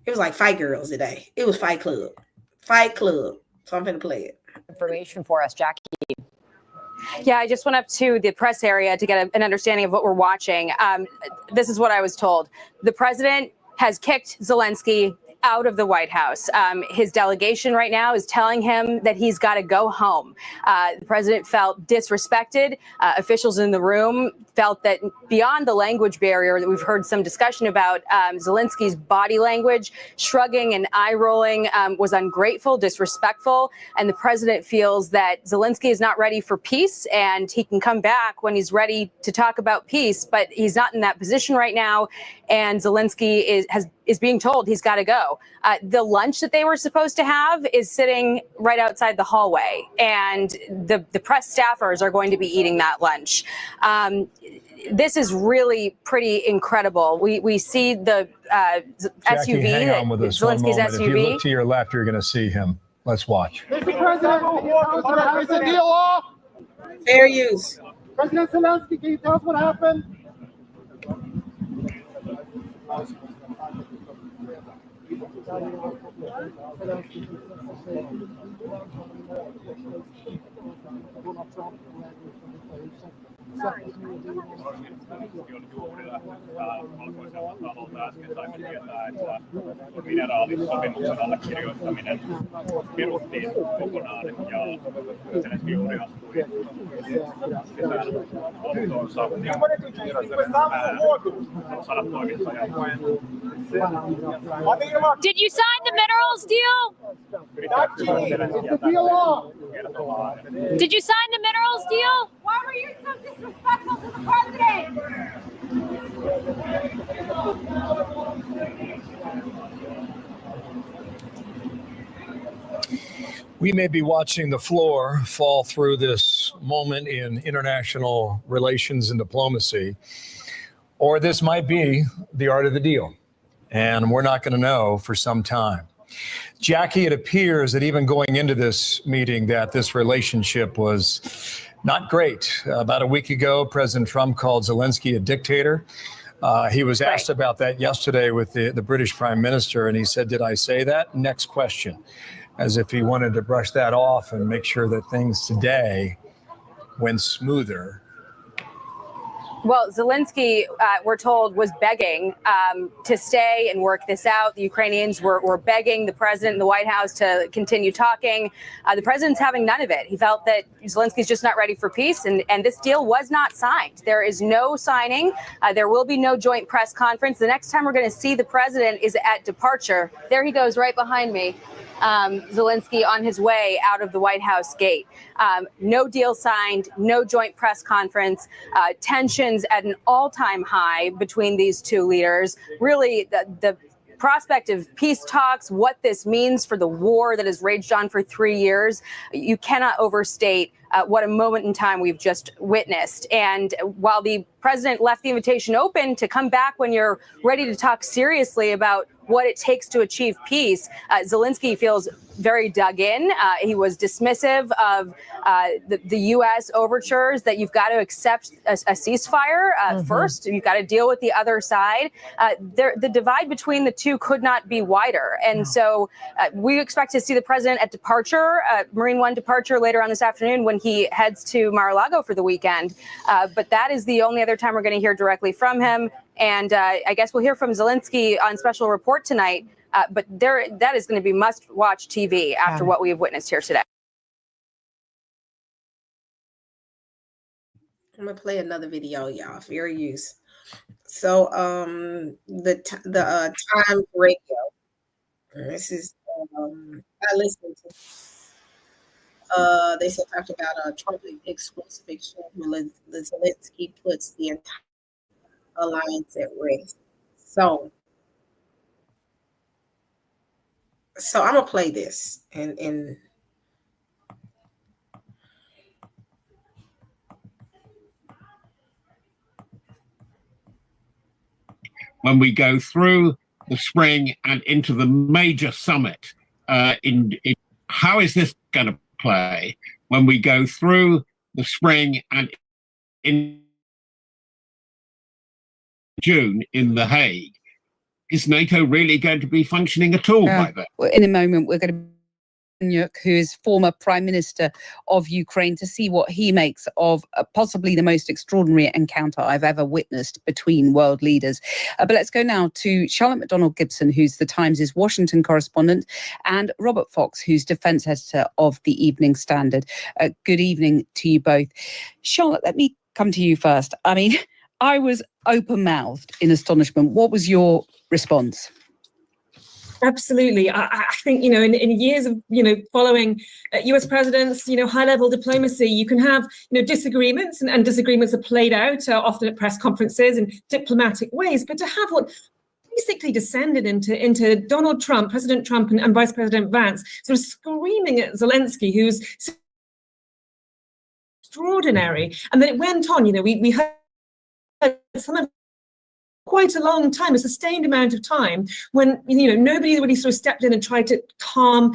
It was like Fight Girls today. It was Fight Club. Fight Club. So I'm gonna play it. Information for us, Jackie. Yeah, I just went up to the press area to get an understanding of what we're watching. This is what I was told. The president has kicked Zelensky out of the White House. His delegation right now is telling him that he's got to go home. The president felt disrespected. Officials in the room felt that beyond the language barrier that we've heard some discussion about, Zelensky's body language, shrugging and eye rolling, was ungrateful, disrespectful. And the president feels that Zelensky is not ready for peace and he can come back when he's ready to talk about peace. But he's not in that position right now. And Zelensky is being told he's got to go. The lunch that they were supposed to have is sitting right outside the hallway, and the press staffers are going to be eating that lunch. This is really pretty incredible. We see the Jackie, SUV, hang on with us Zelensky's one moment. SUV. If you look to your left, you're going to see him. Let's watch. Mr. President, is the deal off? Fair use. President Zelensky, can you tell us what happened? valkoiselta talolta äsken saimme tietää, että mineraalissopimuksen allekirjoittaminen peruttiin kokonaan ja Zelensky juuri astui sisään autoonsa. Sanat toimittajat. Did you sign the minerals deal? Did you sign the minerals deal? Why were you so disrespectful to the president? We may be watching the floor fall through this moment in international relations and diplomacy, or this might be the art of the deal, and we're not going to know for some time. Jackie, it appears that even going into this meeting that this relationship was not great. About a week ago, President Trump called Zelensky a dictator. He was asked about that yesterday with the British Prime Minister, and he said, "Did I say that?" Next question, as if he wanted to brush that off and make sure that things today went smoother. Well, Zelensky, we're told, was begging to stay and work this out. The Ukrainians were begging the president and the White House to continue talking. The president's having none of it. He felt that Zelensky's just not ready for peace, and this deal was not signed. There is no signing. There will be no joint press conference. The next time we're going to see the president is at departure. There he goes right behind me. Zelensky on his way out of the White House gate. No deal signed, no joint press conference, tensions at an all-time high between these two leaders. Really, the prospect of peace talks, what this means for the war that has raged on for 3 years, you cannot overstate what a moment in time we've just witnessed. And while the president left the invitation open to come back when you're ready to talk seriously about what it takes to achieve peace, Zelensky feels very dug in. He was dismissive of the U.S. overtures that you've got to accept a ceasefire first. You've got to deal with the other side. The divide between the two could not be wider. And so we expect to see the president at departure, Marine One departure later on this afternoon when he heads to Mar-a-Lago for the weekend. But that is the only other time we're going to hear directly from him. And I guess we'll hear from Zelensky on special report tonight. But that is going to be must-watch TV after what we have witnessed here today. I'm gonna play another video, y'all. Fair use. So, the Time Radio. This is I listened to. They said talked about a Trump exclusive exchange where Zelensky puts the entire alliance at risk. So I'm gonna play this and when we go through the spring and into the major summit, in how is this going to play when we go through the spring and in June in The Hague? Is NATO really going to be functioning at all by then? Well, in a moment, we're going to Yatsenyuk, who is former Prime Minister of Ukraine, to see what he makes of possibly the most extraordinary encounter I've ever witnessed between world leaders. But let's go now to Charlotte McDonald-Gibson, who's the Times' Washington correspondent, and Robert Fox, who's defense editor of the Evening Standard. Good evening to you both. Charlotte, let me come to you first. I mean, I was open-mouthed in astonishment. What was your response? Absolutely. I think, in years of, following US presidents, high-level diplomacy, you can have, disagreements and disagreements are played out often at press conferences in diplomatic ways. But to have what basically descended into Donald Trump, President Trump and Vice President Vance, sort of screaming at Zelensky, who's extraordinary. And then it went on, we heard some of quite a long time, a sustained amount of time when, nobody really sort of stepped in and tried to calm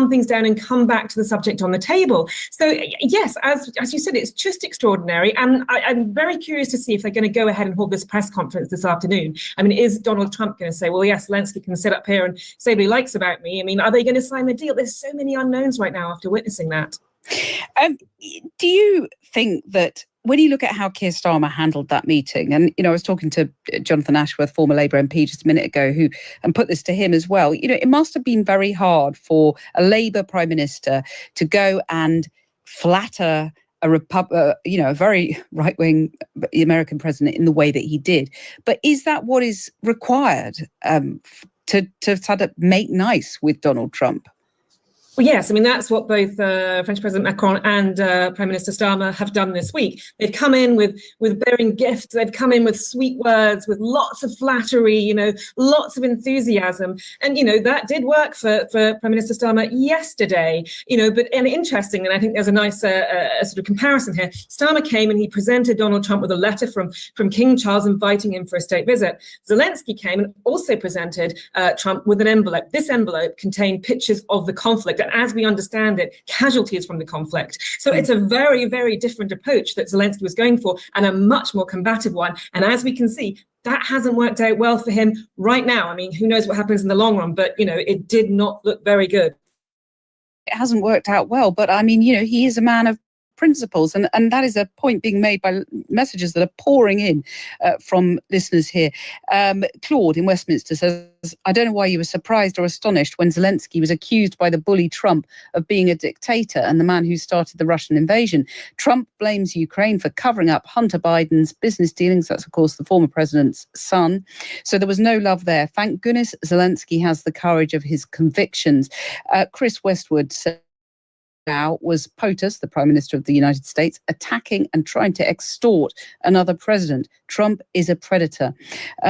things down and come back to the subject on the table. So yes, as you said, it's just extraordinary. And I'm very curious to see if they're going to go ahead and hold this press conference this afternoon. I mean, is Donald Trump going to say, well, yes, Zelensky can sit up here and say what he likes about me? I mean, are they going to sign the deal? There's so many unknowns right now after witnessing that. Do you think that when you look at how Keir Starmer handled that meeting, and, I was talking to Jonathan Ashworth, former Labour MP, just a minute ago, and put this to him as well, it must have been very hard for a Labour Prime Minister to go and flatter a very right-wing American president in the way that he did. But is that what is required to sort of make nice with Donald Trump? Well, yes, I mean, that's what both French President Macron and Prime Minister Starmer have done this week. They've come in with bearing gifts. They've come in with sweet words, with lots of flattery, lots of enthusiasm. And, that did work for Prime Minister Starmer yesterday, but interesting, and I think there's a nice sort of comparison here. Starmer came and he presented Donald Trump with a letter from King Charles inviting him for a state visit. Zelensky came and also presented Trump with an envelope. This envelope contained pictures of the conflict. And as we understand it, casualties from the conflict. So it's a very, very different approach that Zelensky was going for, and a much more combative one. And as we can see, that hasn't worked out well for him right now. I mean, who knows what happens in the long run, but, it did not look very good. It hasn't worked out well, but I mean, he is a man of principles, and that is a point being made by messages that are pouring in from listeners here. Claude in Westminster says, I don't know why you were surprised or astonished when Zelensky was accused by the bully Trump of being a dictator and the man who started the Russian invasion. Trump blames Ukraine for covering up Hunter Biden's business dealings. That's, of course, the former president's son. So there was no love there. Thank goodness Zelensky has the courage of his convictions. Chris Westwood said, now was POTUS, the Prime Minister of the United States, attacking and trying to extort another president. Trump is a predator.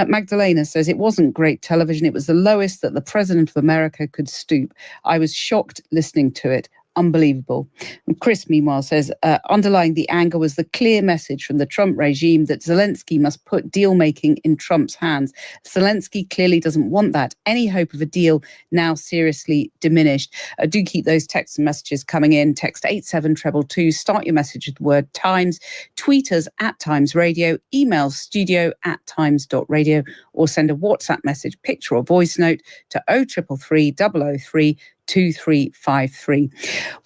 Magdalena says it wasn't great television. It was the lowest that the President of America could stoop. I was shocked listening to it. Unbelievable. And Chris, meanwhile, says, underlying the anger was the clear message from the Trump regime that Zelensky must put deal-making in Trump's hands. Zelensky clearly doesn't want that. Any hope of a deal now seriously diminished. Do keep those texts and messages coming in. Text 87222. Start your message with the word Times. Tweet us at Times Radio. Email studio@times.radio, or send a WhatsApp message, picture or voice note to 0333 003 2353.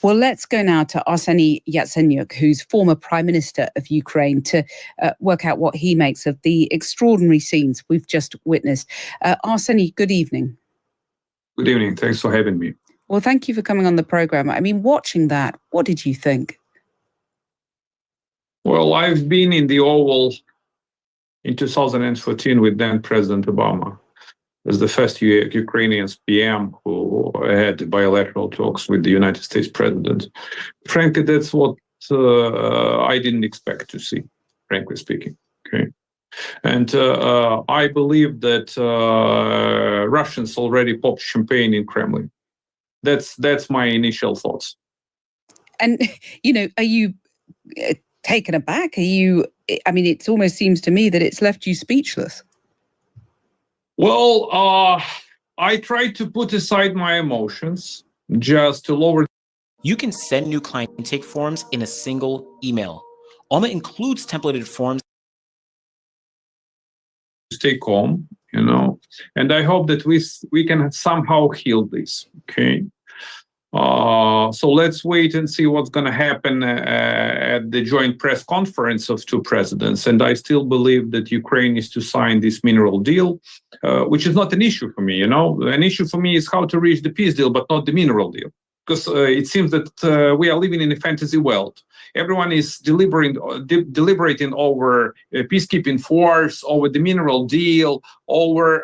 Well, let's go now to Arseny Yatsenyuk, who's former Prime Minister of Ukraine, to work out what he makes of the extraordinary scenes we've just witnessed. Arseny, good evening. Good evening. Thanks for having me. Well, thank you for coming on the program. I mean, watching that, what did you think? Well, I've been in the Oval in 2014 with then President Obama as the first Ukrainian PM who had bilateral talks with the United States president. Frankly, that's what I didn't expect to see, frankly speaking. Okay, and I believe that Russians already popped champagne in Kremlin. That's my initial thoughts. And are you taken aback? I mean, it almost seems to me that it's left you speechless. Well, I try to put aside my emotions just to lower. You can send new client intake forms in a single email. Alma includes templated forms. Stay calm, and I hope that we can somehow heal this. Okay. So let's wait and see what's going to happen at the joint press conference of two presidents. And I still believe that Ukraine is to sign this mineral deal, which is not an issue for me. An issue for me is how to reach the peace deal, but not the mineral deal. Because it seems that we are living in a fantasy world. Everyone is deliberating over peacekeeping force, over the mineral deal, over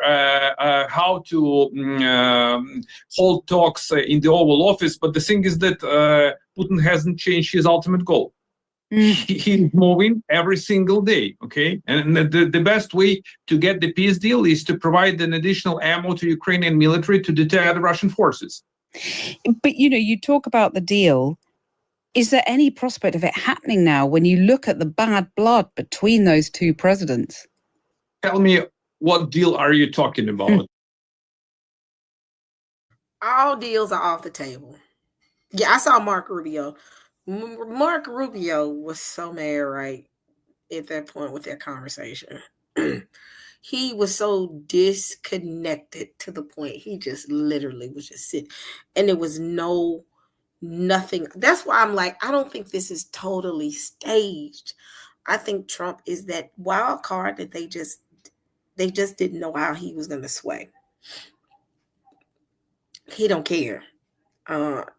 how to hold talks in the Oval Office. But the thing is that Putin hasn't changed his ultimate goal. He's moving every single day, okay? And the best way to get the peace deal is to provide an additional ammo to Ukrainian military to deter the Russian forces. But, you talk about the deal. Is there any prospect of it happening now when you look at the bad blood between those two presidents? Tell me, what deal are you talking about? All deals are off the table. Yeah, I saw Mark Rubio. Mark Rubio was so mad right at that point with that conversation. He was so disconnected to the point. He just literally was just sitting. And there was nothing. That's why I'm like, I don't think this is totally staged. I think Trump is that wild card that they just didn't know how he was going to sway. He don't care.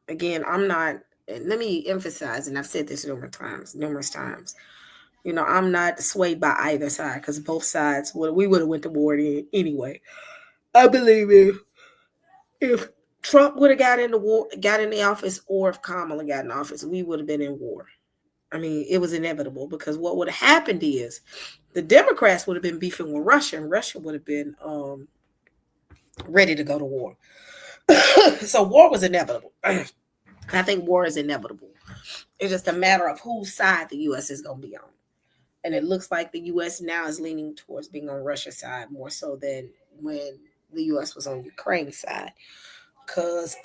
Again, I'm not, let me emphasize, and I've said this numerous times. I'm not swayed by either side because both sides, we would have went to war anyway. I believe if Trump would have got in the office, or if Kamala got in office, we would have been in war. I mean, it was inevitable because what would have happened is the Democrats would have been beefing with Russia, and Russia would have been ready to go to war. So war was inevitable. I think war is inevitable. It's just a matter of whose side the U.S. is going to be on. And it looks like the U.S. now is leaning towards being on Russia's side more so than when the U.S. was on Ukraine's side. Because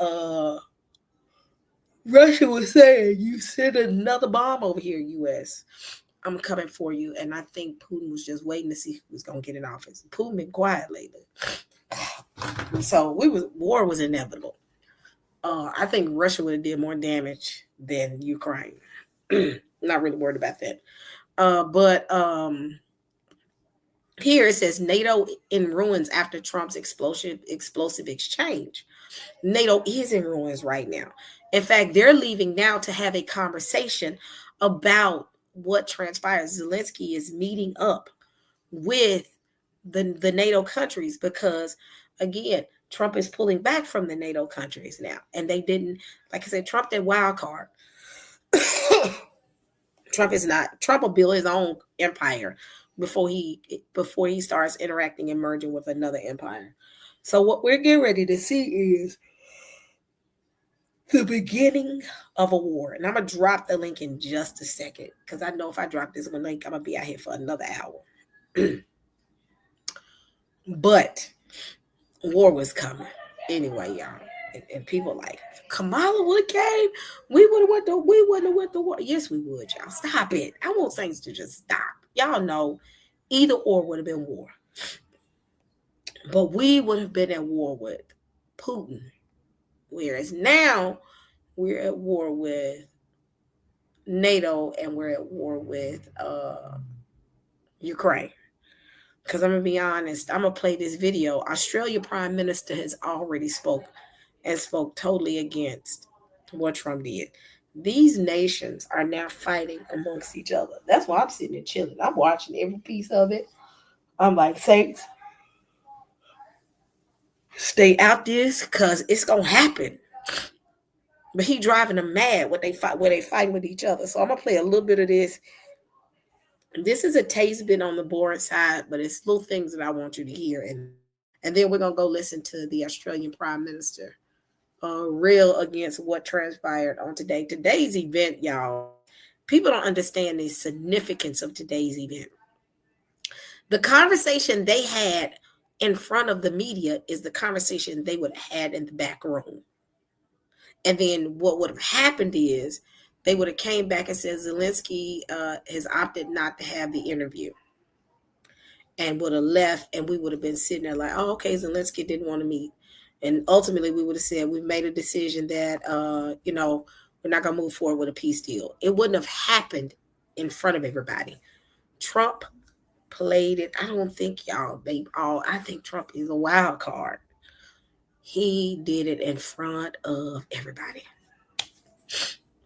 Russia was saying, you send another bomb over here, U.S., I'm coming for you. And I think Putin was just waiting to see who was going to get in office. Putin been quiet lately. So war was inevitable. I think Russia would have did more damage than Ukraine. Not really worried about that. But here it says NATO in ruins after Trump's explosive exchange. NATO is in ruins right now. In fact, they're leaving now to have a conversation about what transpires. Zelensky is meeting up with the NATO countries because, again, Trump is pulling back from the NATO countries now. And they didn't, like I said, Trump that wild card. Trump will build his own empire before he starts interacting and merging with another empire. So what we're getting ready to see is the beginning of a war. And I'm going to drop the link in just a second because I know if I drop this one link, I'm going to be out here for another hour. But war was coming anyway, y'all. And people like, Kamala would have came. We wouldn't have went to war. Yes, we would, y'all. Stop it. I want things to just stop. Y'all know either or would have been war. But we would have been at war with Putin. Whereas now we're at war with NATO and we're at war with Ukraine. Because I'm going to be honest, I'm going to play this video. Australia Prime Minister has already spoke totally against what Trump did. These nations are now fighting amongst each other. That's why I'm sitting and chilling. I'm watching every piece of it. I'm like, Saints, stay out this because it's going to happen. But he driving them mad where they fighting with each other. So I'm going to play a little bit of this. This is a taste bit on the boring side, but it's little things that I want you to hear. And then we're going to go listen to the Australian Prime Minister rail against what transpired on today. Today's event, y'all, people don't understand the significance of today's event. The conversation they had in front of the media is the conversation they would have had in the back room. And then what would have happened is they would have came back and said Zelensky has opted not to have the interview and would have left, and we would have been sitting there like, oh, okay, Zelensky didn't want to meet. And ultimately, we would have said we've made a decision that, we're not going to move forward with a peace deal. It wouldn't have happened in front of everybody. Trump played it. I don't think I think Trump is a wild card. He did it in front of everybody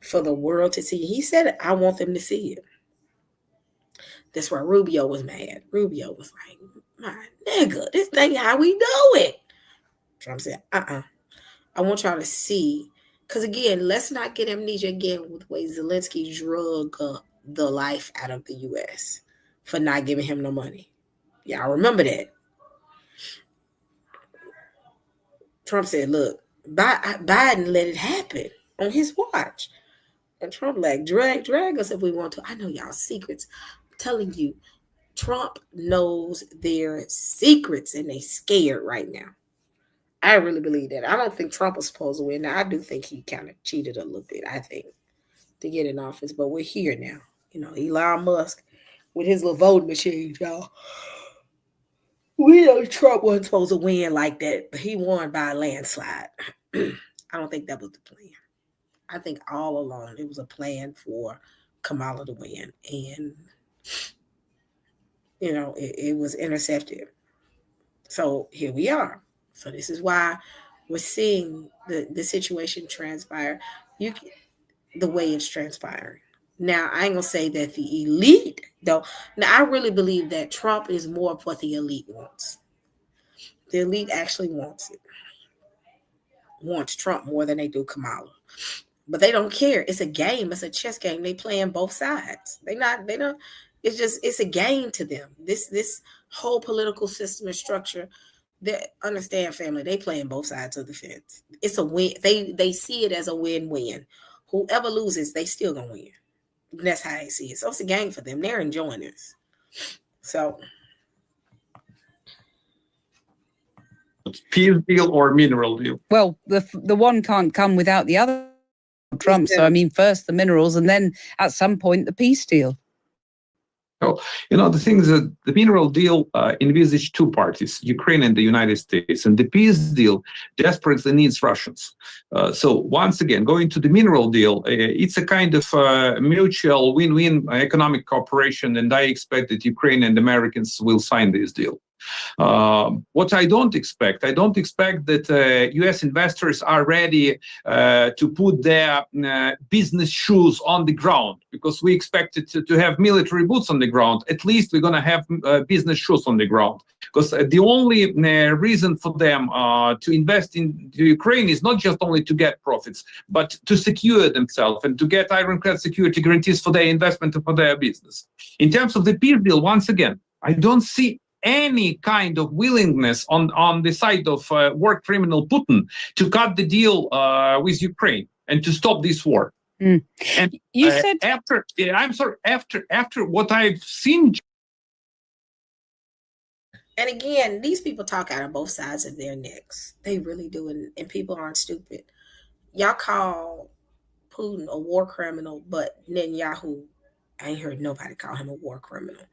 for the world to see. He said it. I want them to see it. That's why Rubio was mad. Rubio was like, my nigga, this thing how we do it. Trump said, I want y'all to see. Because again, let's not get amnesia again with the way Zelensky drug the life out of the U.S. for not giving him no money. Y'all remember that. Trump said, look, Biden let it happen on his watch. And Trump like, drag us if we want to. I know y'all secrets. I'm telling you, Trump knows their secrets and they scared right now. I really believe that. I don't think Trump was supposed to win. Now, I do think he kind of cheated a little bit, I think, to get in office. But we're here now. Elon Musk with his little voting machine, y'all. We know Trump wasn't supposed to win like that, but he won by a landslide. I don't think that was the plan. I think all along it was a plan for Kamala to win. And, it was intercepted. So here we are. So this is why we're seeing the situation transpire the way it's transpiring. Now, I ain't going to say that the elite, though. Now, I really believe that Trump is more of what the elite wants. The elite actually wants Trump more than they do Kamala. But they don't care. It's a game. It's a chess game. They play on both sides. It's a game to them. This whole political system and structure, understand, family, they play on both sides of the fence. It's a win. They see it as a win-win. Whoever loses, they still gonna win. That's how they see it. So it's a game for them. They're enjoying this. So Peace deal or mineral deal? Well, the one can't come without the other, Trump. So, I mean, first the minerals and then at some point the peace deal. So, the thing is that the mineral deal envisaged two parties, Ukraine and the United States, and the peace deal desperately needs Russians. So once again, going to the mineral deal, it's a kind of mutual win-win economic cooperation, and I expect that Ukraine and Americans will sign this deal. What I don't expect that U.S. investors are ready to put their business shoes on the ground, because we expected to have military boots on the ground. At least we're going to have business shoes on the ground, because the only reason for them to invest in Ukraine is not just only to get profits, but to secure themselves and to get ironclad security guarantees for their investment and for their business. In terms of the peace deal, once again, I don't see any kind of willingness on the side of war criminal Putin to cut the deal with Ukraine and to stop this war. And you said after what I've seen. And again, these people talk out of both sides of their necks. They really do, and people aren't stupid. Y'all call Putin a war criminal, but Netanyahu, I ain't heard nobody call him a war criminal.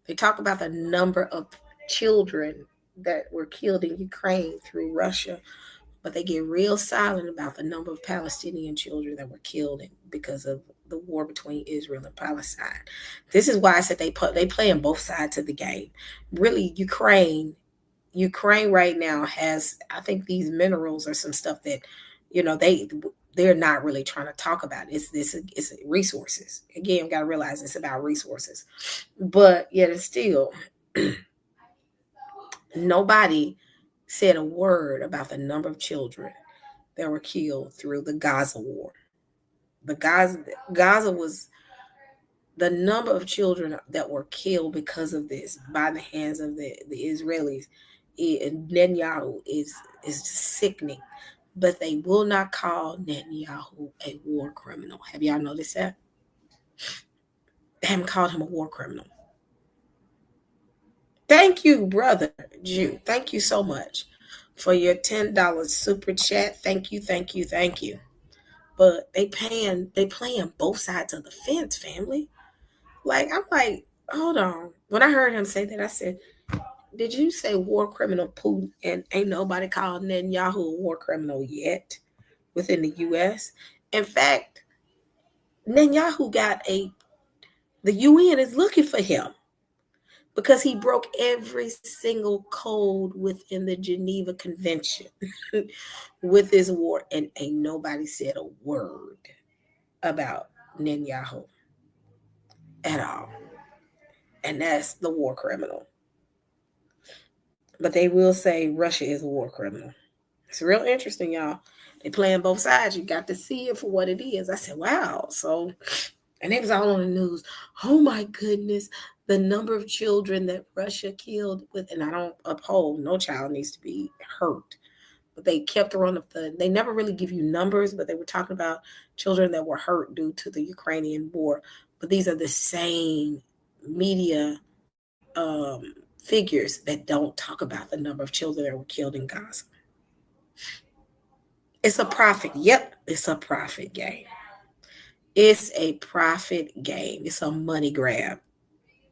They talk about the number of children that were killed in Ukraine through Russia, but they get real silent about the number of Palestinian children that were killed because of the war between Israel and Palestine. This is why I said they play on both sides of the game. Really, Ukraine right now has, I think, these minerals or some stuff that, they're not really trying to talk about. It's resources. Again, we got to realize it's about resources. But yet it's still, nobody said a word about the number of children that were killed through the Gaza war. Gaza was the number of children that were killed because of this by the hands of the Israelis. Netanyahu is sickening. But they will not call Netanyahu a war criminal. Have y'all noticed that? They haven't called him a war criminal. Thank you, brother Jew. Thank you so much for your $10 super chat. Thank you. But they playing both sides of the fence, family. Like, I'm like, hold on. When I heard him say that, I said, did you say war criminal Putin? And ain't nobody called Netanyahu a war criminal yet within the U.S. In fact, Netanyahu the UN is looking for him because he broke every single code within the Geneva Convention with his war, and ain't nobody said a word about Netanyahu at all. And that's the war criminal. But they will say Russia is a war criminal. It's real interesting, y'all. They playing both sides. You got to see it for what it is. I said, wow. So, and it was all on the news. Oh my goodness, the number of children that Russia killed with, and I don't uphold, no child needs to be hurt. But they kept her on they never really give you numbers, but they were talking about children that were hurt due to the Ukrainian war. But these are the same media figures that don't talk about the number of children that were killed in Gaza. It's a profit. Yep, it's a profit game. It's a profit game. It's a money grab.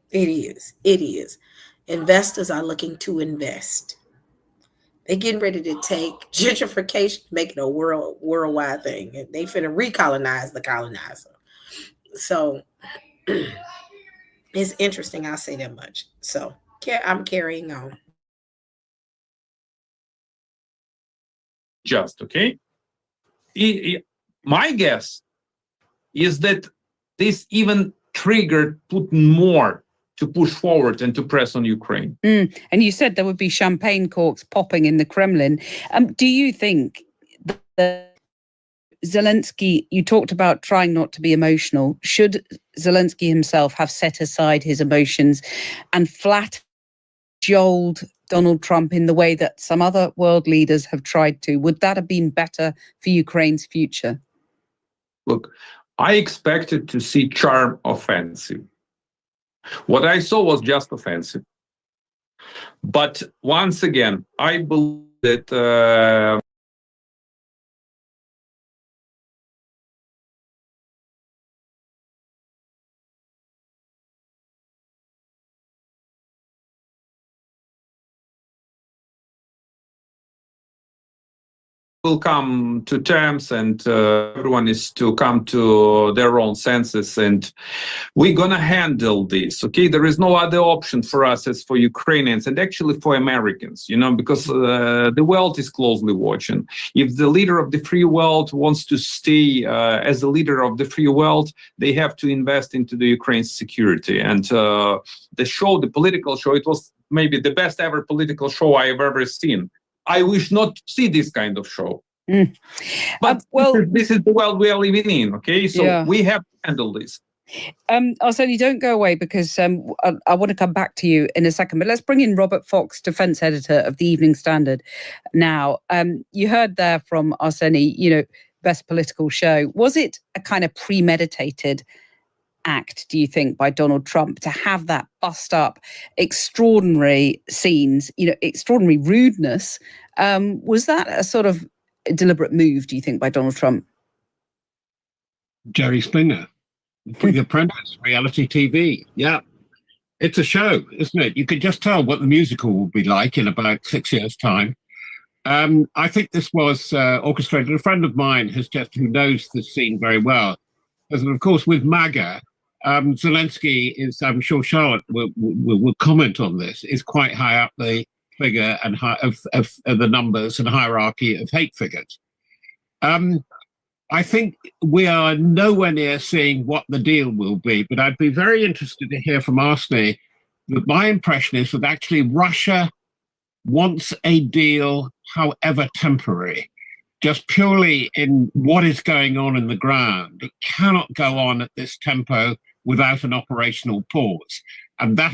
It is. It is. Investors are looking to invest. They're getting ready to take gentrification, make it a worldwide thing. And they finna recolonize the colonizer. So it's interesting. I'll say that much. So I'm carrying on. Just okay. My guess is that this even triggered Putin more to push forward and to press on Ukraine. And you said there would be champagne corks popping in the Kremlin. Do you think that Zelensky, you talked about trying not to be emotional. Should Zelensky himself have set aside his emotions and flat joled Donald Trump in the way that some other world leaders have tried to? Would that have been better for Ukraine's future? Look, I expected to see charm offensive. What I saw was just offensive. But once again, I believe that will come to terms, and everyone is to come to their own senses, and we're gonna handle this. Okay, there is no other option for us as for Ukrainians and actually for Americans, because the world is closely watching. If the leader of the free world wants to stay as the leader of the free world, they have to invest into the Ukraine's security. And the political show, it was maybe the best ever political show I have ever seen. I wish not to see this kind of show. But this is the world we are living in, okay? So we have to handle this. Arseny, don't go away, because I want to come back to you in a second. But let's bring in Robert Fox, defence editor of the Evening Standard now. You heard there from Arseny, best political show. Was it a kind of premeditated act, do you think, by Donald Trump to have that bust up extraordinary scenes, extraordinary rudeness? Was that a sort of deliberate move, do you think, by Donald Trump? Jerry Springer, The Apprentice, reality TV. Yeah, it's a show, isn't it? You could just tell what the musical will be like in about 6 years' time. I think this was orchestrated. A friend of mine who knows this scene very well, and of course with MAGA, Zelensky is, I'm sure Charlotte will comment on this, is quite high up the figure and of the numbers and hierarchy of hate figures. I think we are nowhere near seeing what the deal will be, but I'd be very interested to hear from Arseny that my impression is that actually Russia wants a deal, however temporary, just purely in what is going on in the ground. It cannot go on at this tempo without an operational pause, and that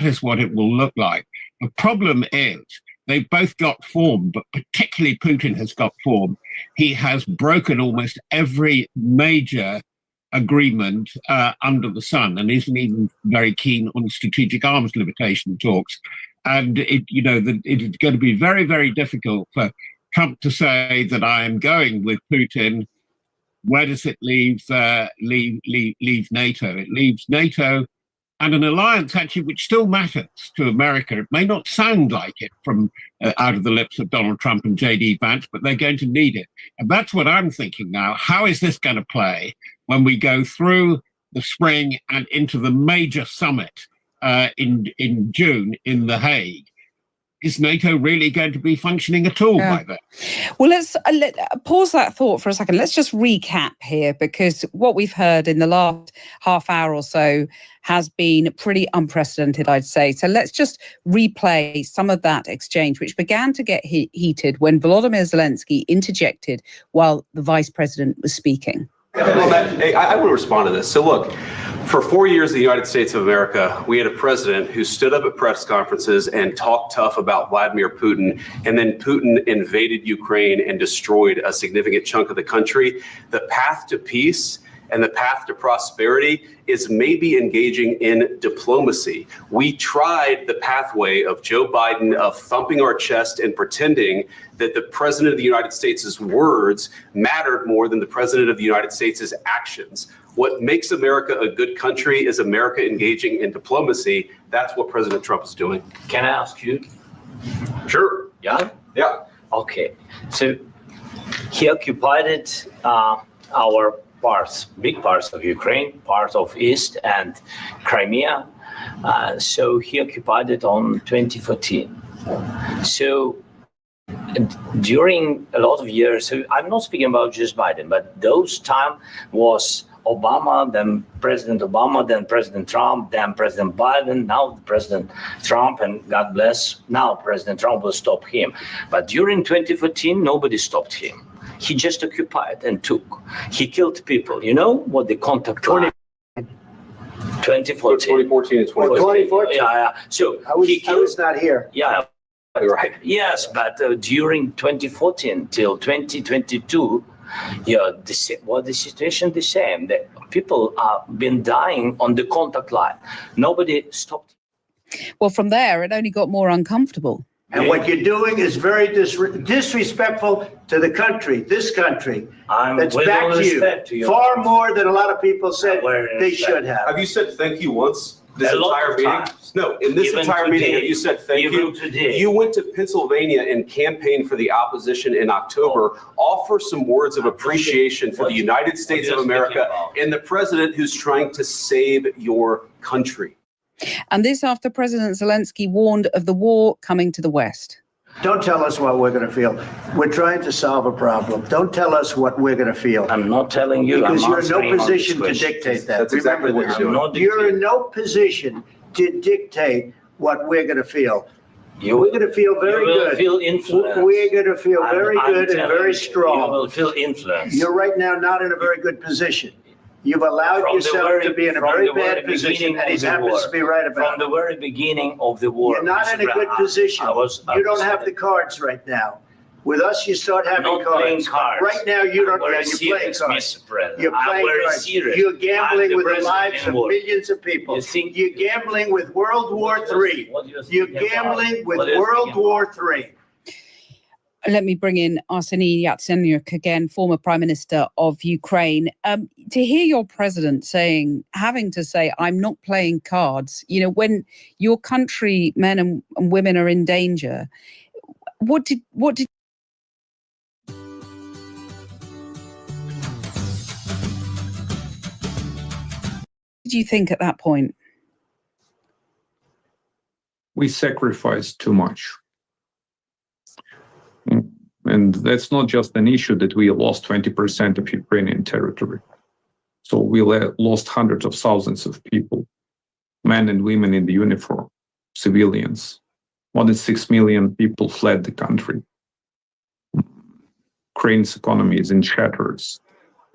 is what it will look like. The problem is they've both got form, but particularly Putin has got form. He has broken almost every major agreement under the sun, and isn't even very keen on strategic arms limitation talks. And it is going to be very, very difficult for Trump to say that I am going with Putin. Where does it leave NATO? It leaves NATO and an alliance actually which still matters to America. It may not sound like it from out of the lips of Donald Trump and J.D. Vance, but they're going to need it. And that's what I'm thinking now. How is this going to play when we go through the spring and into the major summit in June in The Hague? Is NATO really going to be functioning at all by then? Well, let's pause that thought for a second. Let's just recap here, because what we've heard in the last half hour or so has been pretty unprecedented, I'd say. So let's just replay some of that exchange, which began to get heated when Volodymyr Zelensky interjected while the vice president was speaking. I will respond to this. So look, for 4 years in the United States of America, we had a president who stood up at press conferences and talked tough about Vladimir Putin, and then Putin invaded Ukraine and destroyed a significant chunk of the country. The path to peace and the path to prosperity is maybe engaging in diplomacy. We tried the pathway of Joe Biden of thumping our chest and pretending that the president of the United States' words mattered more than the president of the United States' actions. What makes America a good country is America engaging in diplomacy. That's what President Trump is doing. Can I ask you? Sure. Yeah? Yeah. Okay. So he occupied our parts, big parts of Ukraine, part of East and Crimea. So he occupied it on 2014. So during a lot of years, so I'm not speaking about just Biden, but those time was Obama, then President Obama, then President Trump, then President Biden, now President Trump, and God bless, now President Trump will stop him. But during 2014, nobody stopped him. He just occupied and took. He killed people. You know what the contact line? 2014 and 2014. Yeah. So I was not here. Yeah. Right. Yes, but during 2014 till 2022, the situation the same. The people have been dying on the contact line. Nobody stopped. Well, from there, it only got more uncomfortable. And what you're doing is very disrespectful to the country, this country, that's back to you, far more than a lot of people said they should have. Have you said thank you once this entire meeting? No, in this entire meeting, have you said thank you? Today. You went to Pennsylvania and campaigned for the opposition in October. Offer some words of appreciation for the United States of America and the president who's trying to save your country. And this after President Zelensky warned of the war coming to the West. Don't tell us what we're going to feel. We're trying to solve a problem. Don't tell us what we're going to feel. I'm not telling you. Because you're in no position to dictate that. That's exactly what you're doing. You're in no position to dictate what we're going to feel. We're going to feel very good. Feel influence. We're going to feel very good and very strong. You will feel influence. You're right now not in a very good position. You've allowed yourself to be in a very bad position, and he happens to be right about it. From the very beginning of the war. You're not in a good position. You don't have the cards right now. With us, you start having cards. Right now, you don't. You're playing cards. You're playing cards. You're gambling with the lives of millions of people. You're gambling with World War III. You're gambling with World War III. Let me bring in Arseniy Yatsenyuk again, former Prime Minister of Ukraine. To hear your president having to say, I'm not playing cards, when your country, men and women are in danger, what did you think at that point? We sacrificed too much. And that's not just an issue that we lost 20% of Ukrainian territory. So we lost hundreds of thousands of people, men and women in the uniform, civilians. More than 6 million people fled the country. Ukraine's economy is in shatters.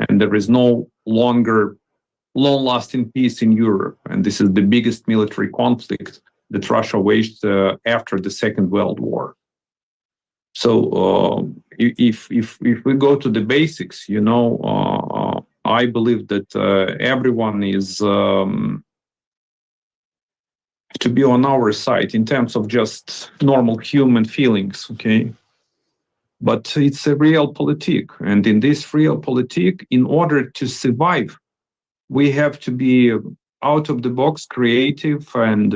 And there is no longer long-lasting peace in Europe. And this is the biggest military conflict that Russia waged after the Second World War. So if we go to the basics, I believe that everyone is to be on our side in terms of just normal human feelings, okay? But it's a realpolitik. And in this realpolitik, in order to survive, we have to be out of the box, creative, and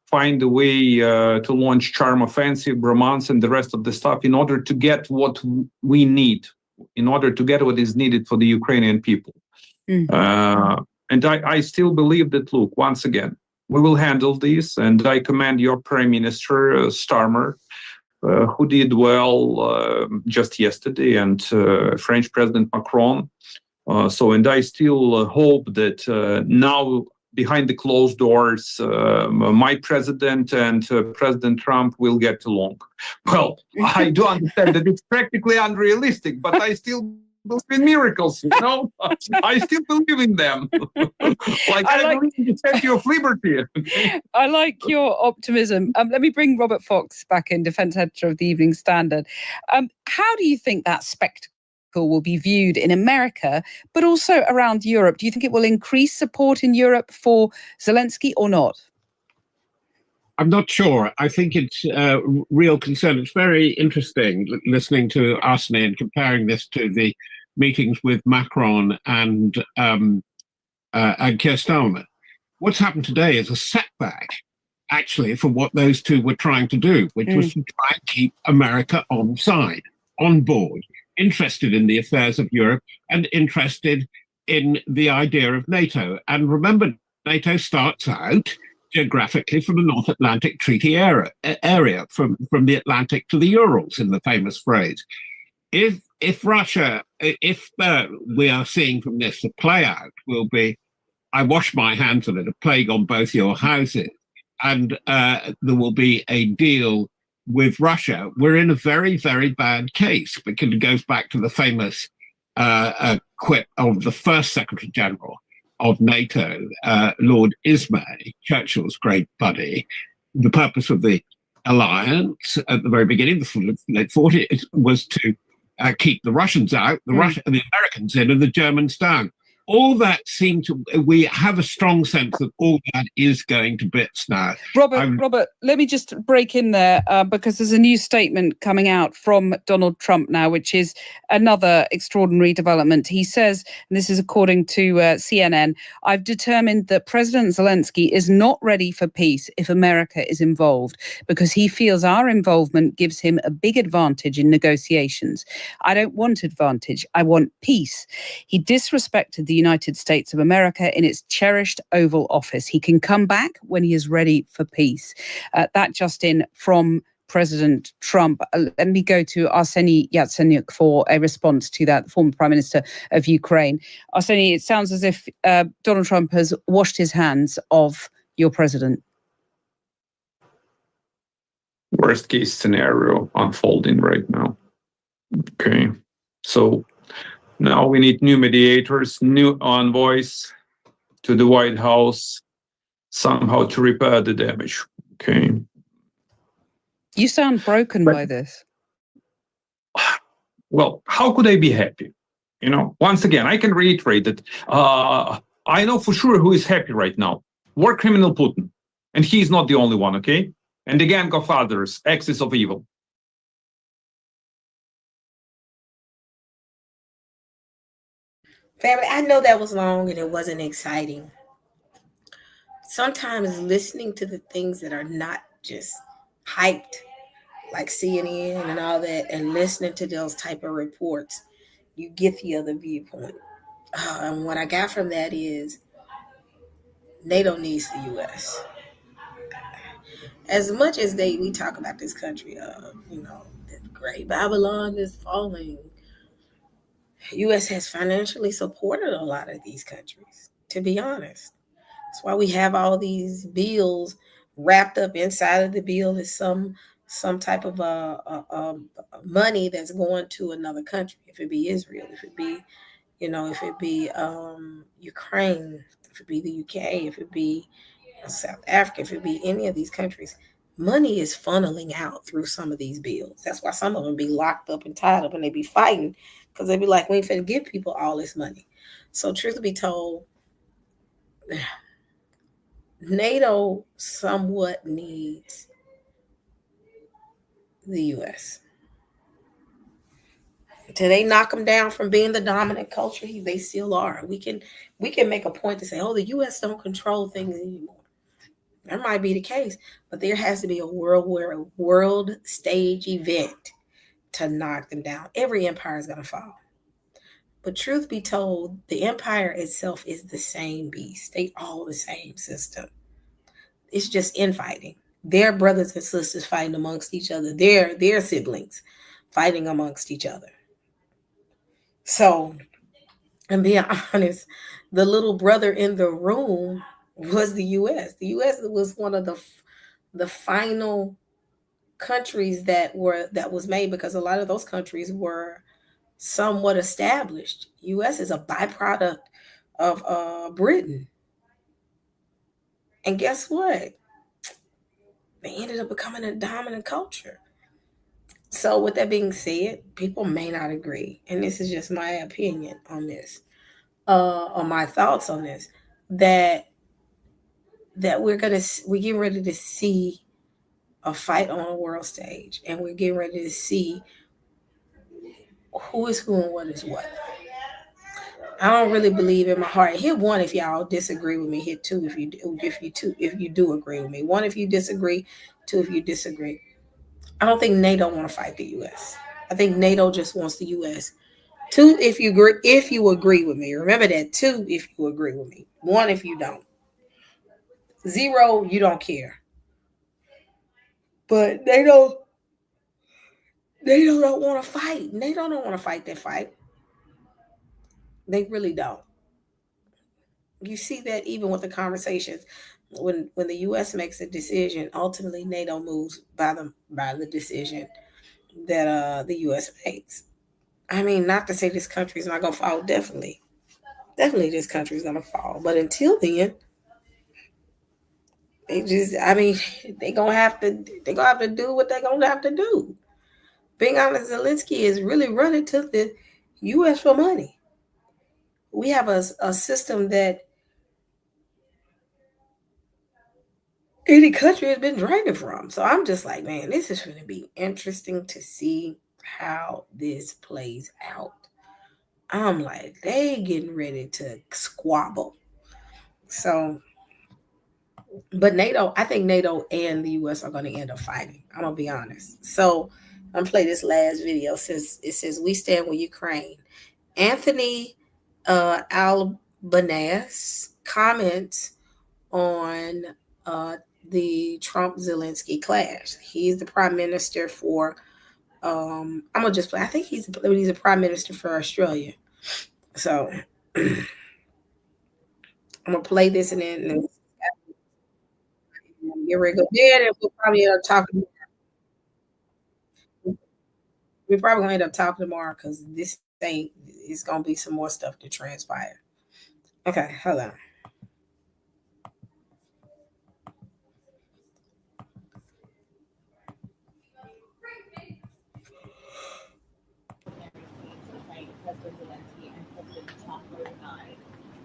find a way to launch Charm Offensive, Bromance, and the rest of the stuff in order to get what we need, in order to get what is needed for the Ukrainian people. And I still believe that, look, once again, we will handle this, and I commend your Prime Minister, Starmer, who did well just yesterday, and French President Macron. And I still hope that now, behind the closed doors, my president and President Trump will get along. Well, I do understand that it's practically unrealistic, but I still believe in miracles, you know? I still believe in them. I believe in the Statue of Liberty. I like your optimism. Let me bring Robert Fox back in, defense editor of the Evening Standard. How do you think that spectacle will be viewed in America, but also around Europe? Do you think it will increase support in Europe for Zelensky or not? I'm not sure. I think it's a real concern. It's very interesting listening to Arsene and comparing this to the meetings with Macron and Keir Starmer. What's happened today is a setback, actually, for what those two were trying to do, which was to try and keep America on side, on board, interested in the affairs of Europe and interested in the idea of NATO. And remember, NATO starts out geographically from the North Atlantic Treaty area, from the Atlantic to the Urals, in the famous phrase. If Russia, if we are seeing from this, the play out will be, I wash my hands of it, a plague on both your houses, and there will be a deal with Russia, we're in a very, very bad case, because it goes back to the famous quip of the first Secretary General of NATO, Lord Ismay, Churchill's great buddy. The purpose of the alliance at the very beginning, the late 40s, was to keep the Russians out, the Americans in, and the Germans down. All that seemed to, we have a strong sense that all that is going to bits now. Robert, let me just break in there because there's a new statement coming out from Donald Trump now, which is another extraordinary development. He says, and this is according to CNN, I've determined that President Zelensky is not ready for peace if America is involved, because he feels our involvement gives him a big advantage in negotiations. I don't want advantage. I want peace. He disrespected the United States of America in its cherished Oval Office. He can come back when he is ready for peace. That just in from President Trump. Let me go to Arseny Yatsenyuk for a response to that, the former Prime Minister of Ukraine. Arseny, it sounds as if Donald Trump has washed his hands of your president. Worst case scenario unfolding right now. Okay, so now we need new mediators, new envoys to the White House, somehow to repair the damage. Okay. You sound broken by this. Well, how could I be happy? You know, once again, I can reiterate that I know for sure who is happy right now. War criminal Putin. And he's not the only one, okay? And the gang of others, axis of evil. Family, I know that was long and it wasn't exciting. Sometimes listening to the things that are not just hyped, like CNN and all that, and listening to those type of reports, you get the other viewpoint. And what I got from that is NATO needs the U.S. As much as we talk about this country, the great Babylon is falling. U.S. has financially supported a lot of these countries, to be honest. That's why we have all these bills wrapped up inside of the bill is some type of money that's going to another country. If it be Israel, if it be, if it be Ukraine, if it be the UK, if it be South Africa, if it be any of these countries, money is funneling out through some of these bills. That's why some of them be locked up and tied up and they be fighting, because they be like, we ain't finna give people all this money. So truth be told, NATO somewhat needs the U.S. Till they knock them down from being the dominant culture, they still are. We can make a point to say, oh, the U.S. don't control things anymore. That might be the case, but there has to be a world stage event to knock them down. Every empire is going to fall. But truth be told, the empire itself is the same beast. They all the same system. It's just infighting. Their brothers and sisters fighting amongst each other. Their siblings fighting amongst each other. So, and being honest, the little brother in the room was the U.S. The U.S. was one of the final countries that was made, because a lot of those countries were somewhat established. U.S. is a byproduct of Britain. And guess what? They ended up becoming a dominant culture. So with that being said, people may not agree. And this is just my opinion on this, or my thoughts on this, that we're getting ready to see a fight on a world stage. And we're getting ready to see who is who and what is what. I don't really believe in my heart. Hit 1 if y'all disagree with me. Hit 2 if you do agree with me. 1 if you disagree. 2 if you disagree. I don't think NATO want to fight the U.S. I think NATO just wants the U.S. 2 if you agree with me. Remember that. 2 if you agree with me. 1 if you don't. 0 you don't care. But NATO don't want to fight. NATO don't want to fight that fight. They really don't. You see that even with the conversations, when the U.S. makes a decision, ultimately NATO moves by the decision that the U.S. makes. I mean, not to say this country is not gonna fall. Definitely this country is gonna fall. But until then, they're gonna have to do what they're gonna have to do. Being honest, Zelensky is really running to the U.S. for money. We have a system that any country has been draining from. So I'm just like, man, this is going to be interesting to see how this plays out. I'm like, they getting ready to squabble. So, but I think NATO and the U.S. are going to end up fighting. I'm going to be honest. So I'm going to play this last video. It says, we stand with Ukraine. Anthony Albanese comments on the Trump-Zelensky clash. He's the prime minister for, I'm going to just play. I think he's a prime minister for Australia. So I'm going to play this and then get ready to go there, and we'll probably end up talking. We're probably going to end up talking tomorrow because this thing is going to be some more stuff to transpire. Okay, hold on.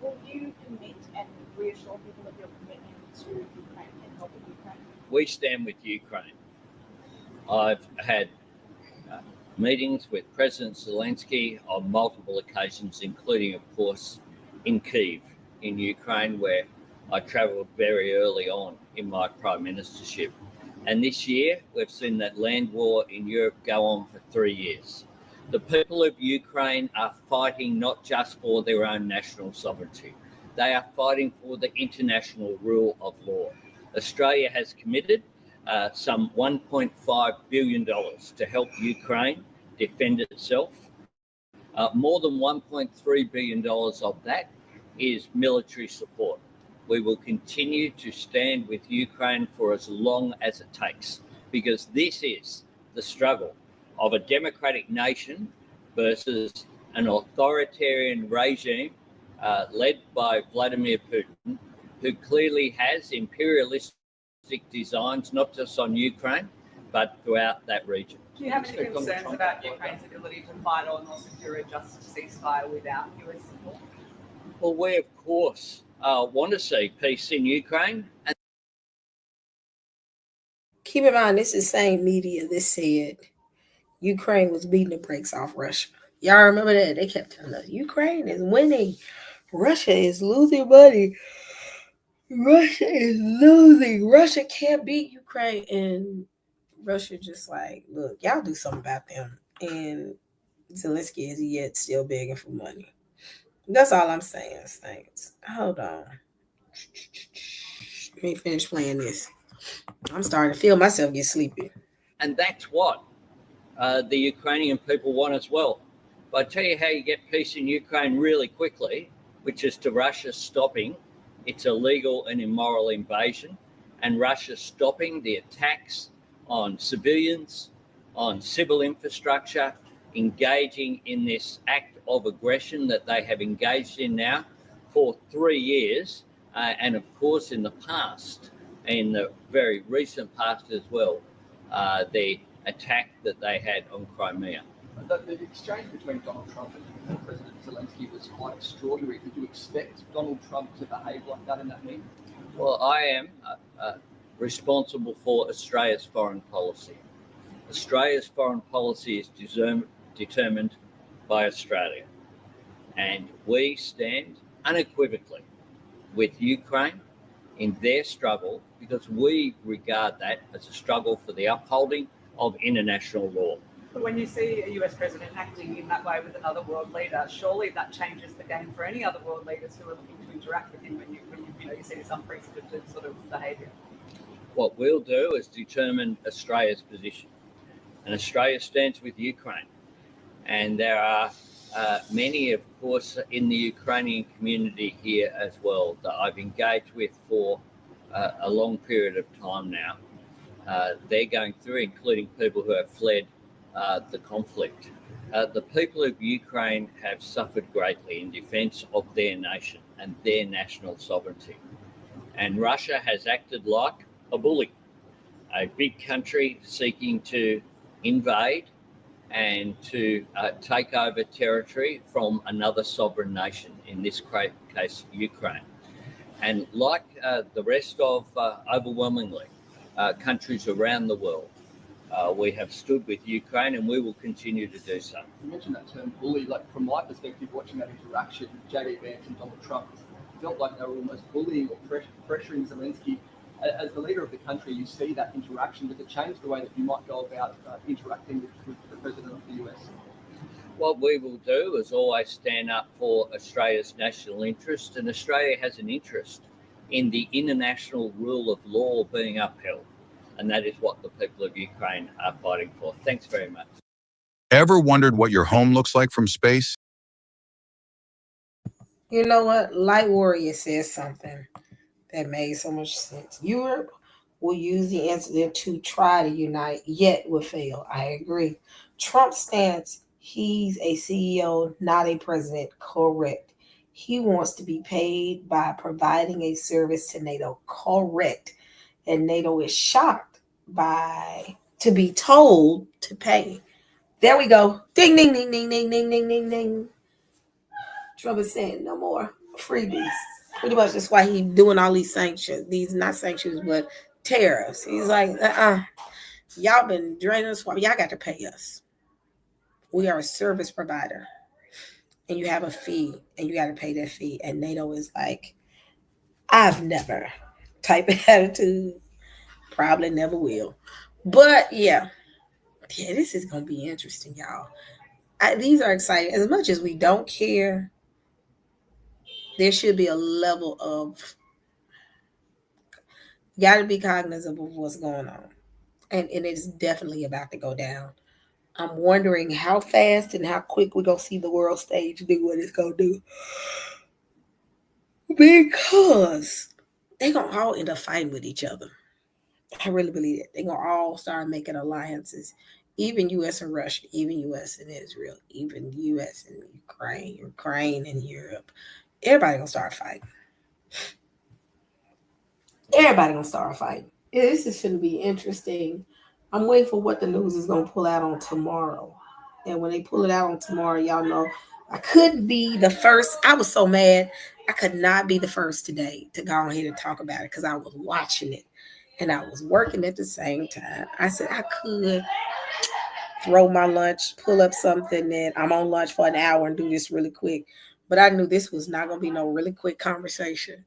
Will you commit and reassure people of your commitment to Ukraine and helping Ukraine? We stand with Ukraine. I've had meetings with President Zelensky on multiple occasions, including, of course, in Kyiv, in Ukraine, where I travelled very early on in my prime ministership. And this year, we've seen that land war in Europe go on for 3 years. The people of Ukraine are fighting not just for their own national sovereignty. They are fighting for the international rule of law. Australia has committed some $1.5 billion to help Ukraine defend itself. More than $1.3 billion of that is military support. We will continue to stand with Ukraine for as long as it takes, because this is the struggle of a democratic nation versus an authoritarian regime led by Vladimir Putin, who clearly has imperialistic designs, not just on Ukraine, but throughout that region. Do you have any concerns about Ukraine's ability to fight on or secure a just ceasefire without US support? Well, we, of course, want to see peace in Ukraine. And keep in mind, this is the same media that said Ukraine was beating the brakes off Russia. Y'all remember that? They kept telling us Ukraine is winning. Russia is losing money. Russia is losing. Russia can't beat Ukraine. And Russia just like, look, y'all do something about them. And Zelensky is yet still begging for money. That's all I'm saying, Saints. Hold on. Let me finish playing this. I'm starting to feel myself get sleepy. And that's what the Ukrainian people want as well. But I tell you how you get peace in Ukraine really quickly, which is to Russia stopping its illegal and immoral invasion, and Russia stopping the attacks on civilians, on civil infrastructure, engaging in this act of aggression that they have engaged in now for 3 years, and of course in the past, in the very recent past as well, the attack that they had on Crimea. The exchange between Donald Trump and President Zelensky was quite extraordinary. Did you expect Donald Trump to behave like that in that meeting? Well, I am responsible for Australia's foreign policy. Australia's foreign policy is determined by Australia, and we stand unequivocally with Ukraine in their struggle because we regard that as a struggle for the upholding of international law. But when you see a US president acting in that way with another world leader, surely that changes the game for any other world leaders who are looking to interact with him when you see this unprecedented sort of behaviour. What we'll do is determine Australia's position. And Australia stands with Ukraine. And there are many, of course, in the Ukrainian community here as well that I've engaged with for a long period of time now. They're going through, including people who have fled the conflict. The people of Ukraine have suffered greatly in defense of their nation and their national sovereignty. And Russia has acted like a bully, a big country seeking to invade and to take over territory from another sovereign nation, in this case, Ukraine. And like the rest of overwhelmingly countries around the world, we have stood with Ukraine and we will continue to do so. You mentioned that term bully. Like, from my perspective, watching that interaction, JD Vance and Donald Trump felt like they were almost bullying or pressuring Zelensky. As the leader of the country, you see that interaction. Does it change the way that you might go about interacting with the president of the US? What we will do is always stand up for Australia's national interest, and Australia has an interest in the international rule of law being upheld. And that is what the people of Ukraine are fighting for. Thanks very much. Ever wondered what your home looks like from space? You know what? Light Warrior says something that made so much sense. Europe will use the incident to try to unite, yet will fail. I agree. Trump stance, he's a CEO, not a president. Correct. He wants to be paid by providing a service to NATO. Correct. And NATO is shocked to be told to pay. There we go. Ding, ding, ding, ding, ding, ding, ding, ding, ding. Trump is saying no more freebies. Pretty much that's why he's doing all these sanctions. These not sanctions, but tariffs. He's like, y'all been draining us. Y'all got to pay us. We are a service provider. And you have a fee, and you got to pay that fee. And NATO is like, I've never type of attitude. Probably never will. But yeah, this is going to be interesting, y'all. These are exciting. As much as we don't care, there should be a level of, got to be cognizant of what's going on. And it's definitely about to go down. I'm wondering how fast and how quick we're going to see the world stage do what it's going to do. Because they're going to all end up fighting with each other. I really believe it. They're going to all start making alliances. Even U.S. and Russia, even U.S. and Israel, even U.S. and Ukraine and Europe. Everybody going to start fighting. Everybody going to start fighting. This is going to be interesting. I'm waiting for what the news is going to pull out on tomorrow. And when they pull it out on tomorrow, y'all know I couldn't be the first. I was so mad. I could not be the first today to go ahead and talk about it because I was watching it and I was working at the same time. I said I could. throw my lunch, pull up something that I'm on lunch for an hour and do this really quick. But I knew this was not going to be no really quick conversation.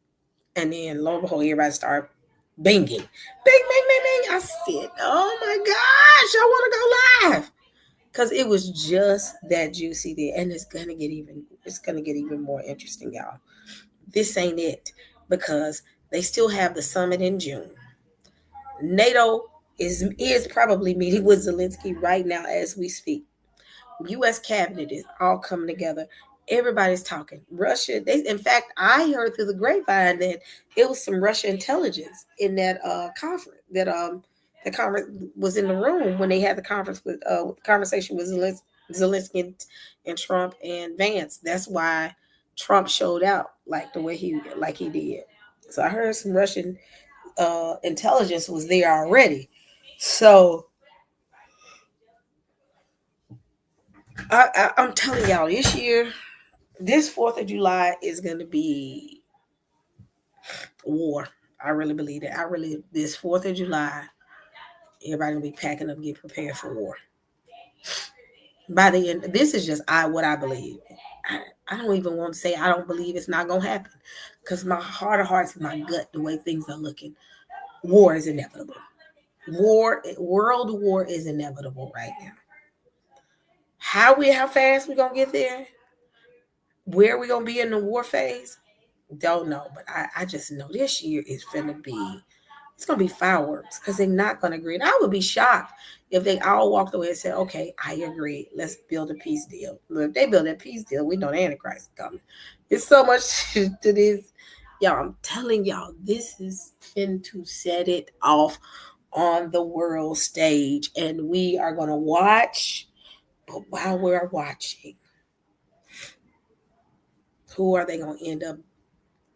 And then lo and behold, everybody started binging. Bing, bing, bing, bing. I said, oh my gosh, I want to go live. Because it was just that juicy there. And it's gonna get even more interesting, y'all. This ain't it. Because they still have the summit in June. NATO is probably meeting with Zelensky right now as we speak. U.S. cabinet is all coming together. Everybody's talking. Russia. In fact, I heard through the grapevine that it was some Russia intelligence in that conference. That the conference was in the room when they had the conference with conversation with Zelensky and Trump and Vance. That's why Trump showed out like the way he did. So I heard some Russian intelligence was there already. So I'm telling y'all, this 4th of July is going to be war. I really believe that. This 4th of July, everybody going to be packing up, get prepared for war. By the end, this is just what I believe. I don't even want to say I don't believe it's not going to happen. Because my heart of hearts, my gut, the way things are looking, war is inevitable. World war is inevitable right now. How fast we going to get there? Where we going to be in the war phase? Don't know, but I just know this year is going to be fireworks because they're not going to agree. And I would be shocked if they all walked away and said, okay, I agree. Let's build a peace deal. But if they build a peace deal, we know the Antichrist is coming. There's so much to this. Y'all, I'm telling y'all, this is going to set it off on the world stage. And we are going to watch. But while we're watching, who are they going to end up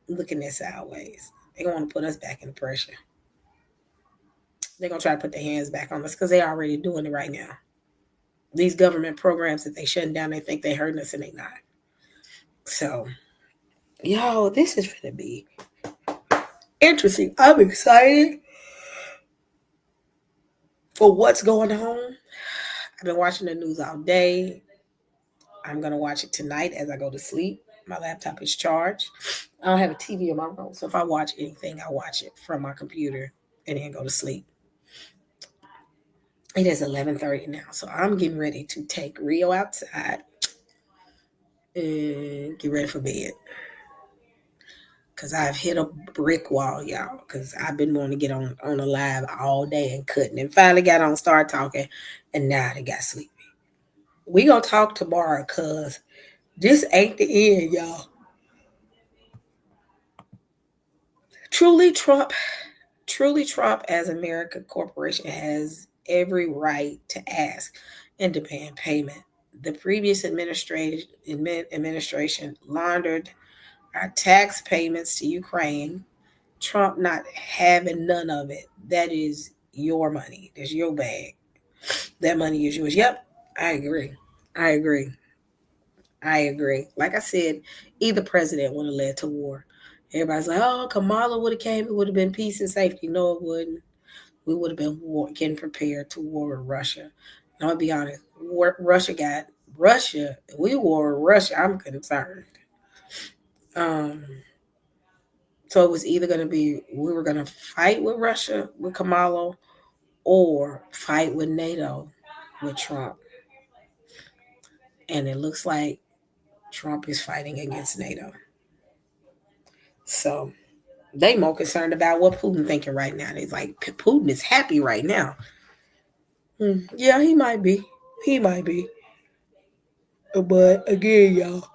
looking at sideways? They're going to want to put us back in the pressure. They're going to try to put their hands back on us because they're already doing it right now. These government programs that they shutting down, they think they're hurting us and they not. So, yo, this is going to be interesting. I'm excited for what's going on. I've been watching the news all day. I'm going to watch it tonight as I go to sleep. My laptop is charged. I don't have a TV in my room, so if I watch anything, I watch it from my computer and then go to sleep. It is 11:30 now, so I'm getting ready to take Rio outside and get ready for bed. Because I've hit a brick wall, y'all, because I've been wanting to get on a live all day and couldn't. And finally got on, start talking, and now they got sleepy. We going to talk tomorrow because this ain't the end, y'all. Truly Trump as American corporation has every right to ask and demand payment. The previous administration laundered our tax payments to Ukraine. Trump not having none of it. That is your money. That's your bag. That money is yours. Yep, I agree. Like I said, either president would have led to war. Everybody's like, oh, Kamala would have came. It would have been peace and safety. No, it wouldn't. We would have been getting prepared to war with Russia. Now, I'll be honest. Russia. We war with Russia. I'm concerned. So it was either going to be we were going to fight with Russia with Kamala, or fight with NATO with Trump. And it looks like Trump is fighting against NATO. So they more concerned about what Putin thinking right now. It's like Putin is happy right now. Yeah, he might be. But again, y'all,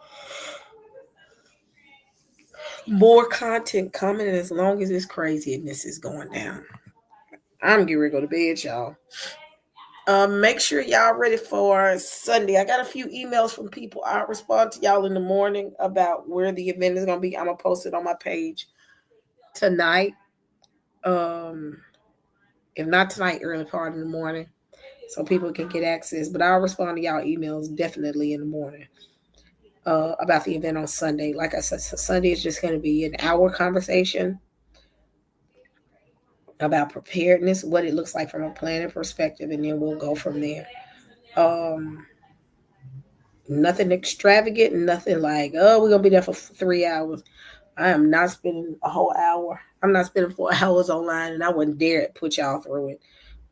more content coming, and as long as it's crazy and this is going down, I'm getting ready to go to bed, y'all. Make sure y'all ready for Sunday. I got a few emails from people. I'll respond to y'all in the morning about where the event is going to be. I'm going to post it on my page tonight. If not tonight, early part in the morning, so people can get access. But I'll respond to y'all emails definitely in the morning about the event on Sunday. Like I said, so Sunday is just going to be an hour conversation about preparedness, what it looks like from a planning perspective, and then we'll go from there. Nothing extravagant, nothing like, oh, we're gonna be there for 3 hours. I am not spending a whole hour. I'm not spending 4 hours online, and I wouldn't dare put y'all through it.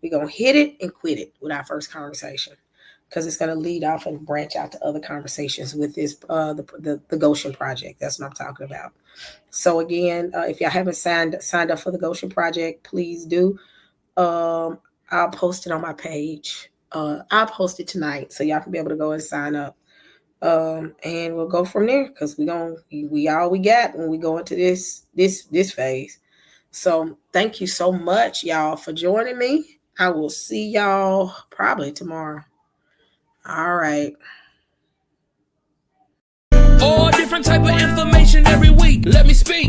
We're gonna hit it and quit it with our first conversation, because it's gonna lead off and branch out to other conversations with this the Goshen Project. That's what I'm talking about. So again, if y'all haven't signed up for the Goshen Project, please do. I'll post it on my page. I'll post it tonight so y'all can be able to go and sign up. And we'll go from there, because we all we got when we go into this phase. So thank you so much, y'all, for joining me. I will see y'all probably tomorrow. All right. All different type of information every week. Let me speak.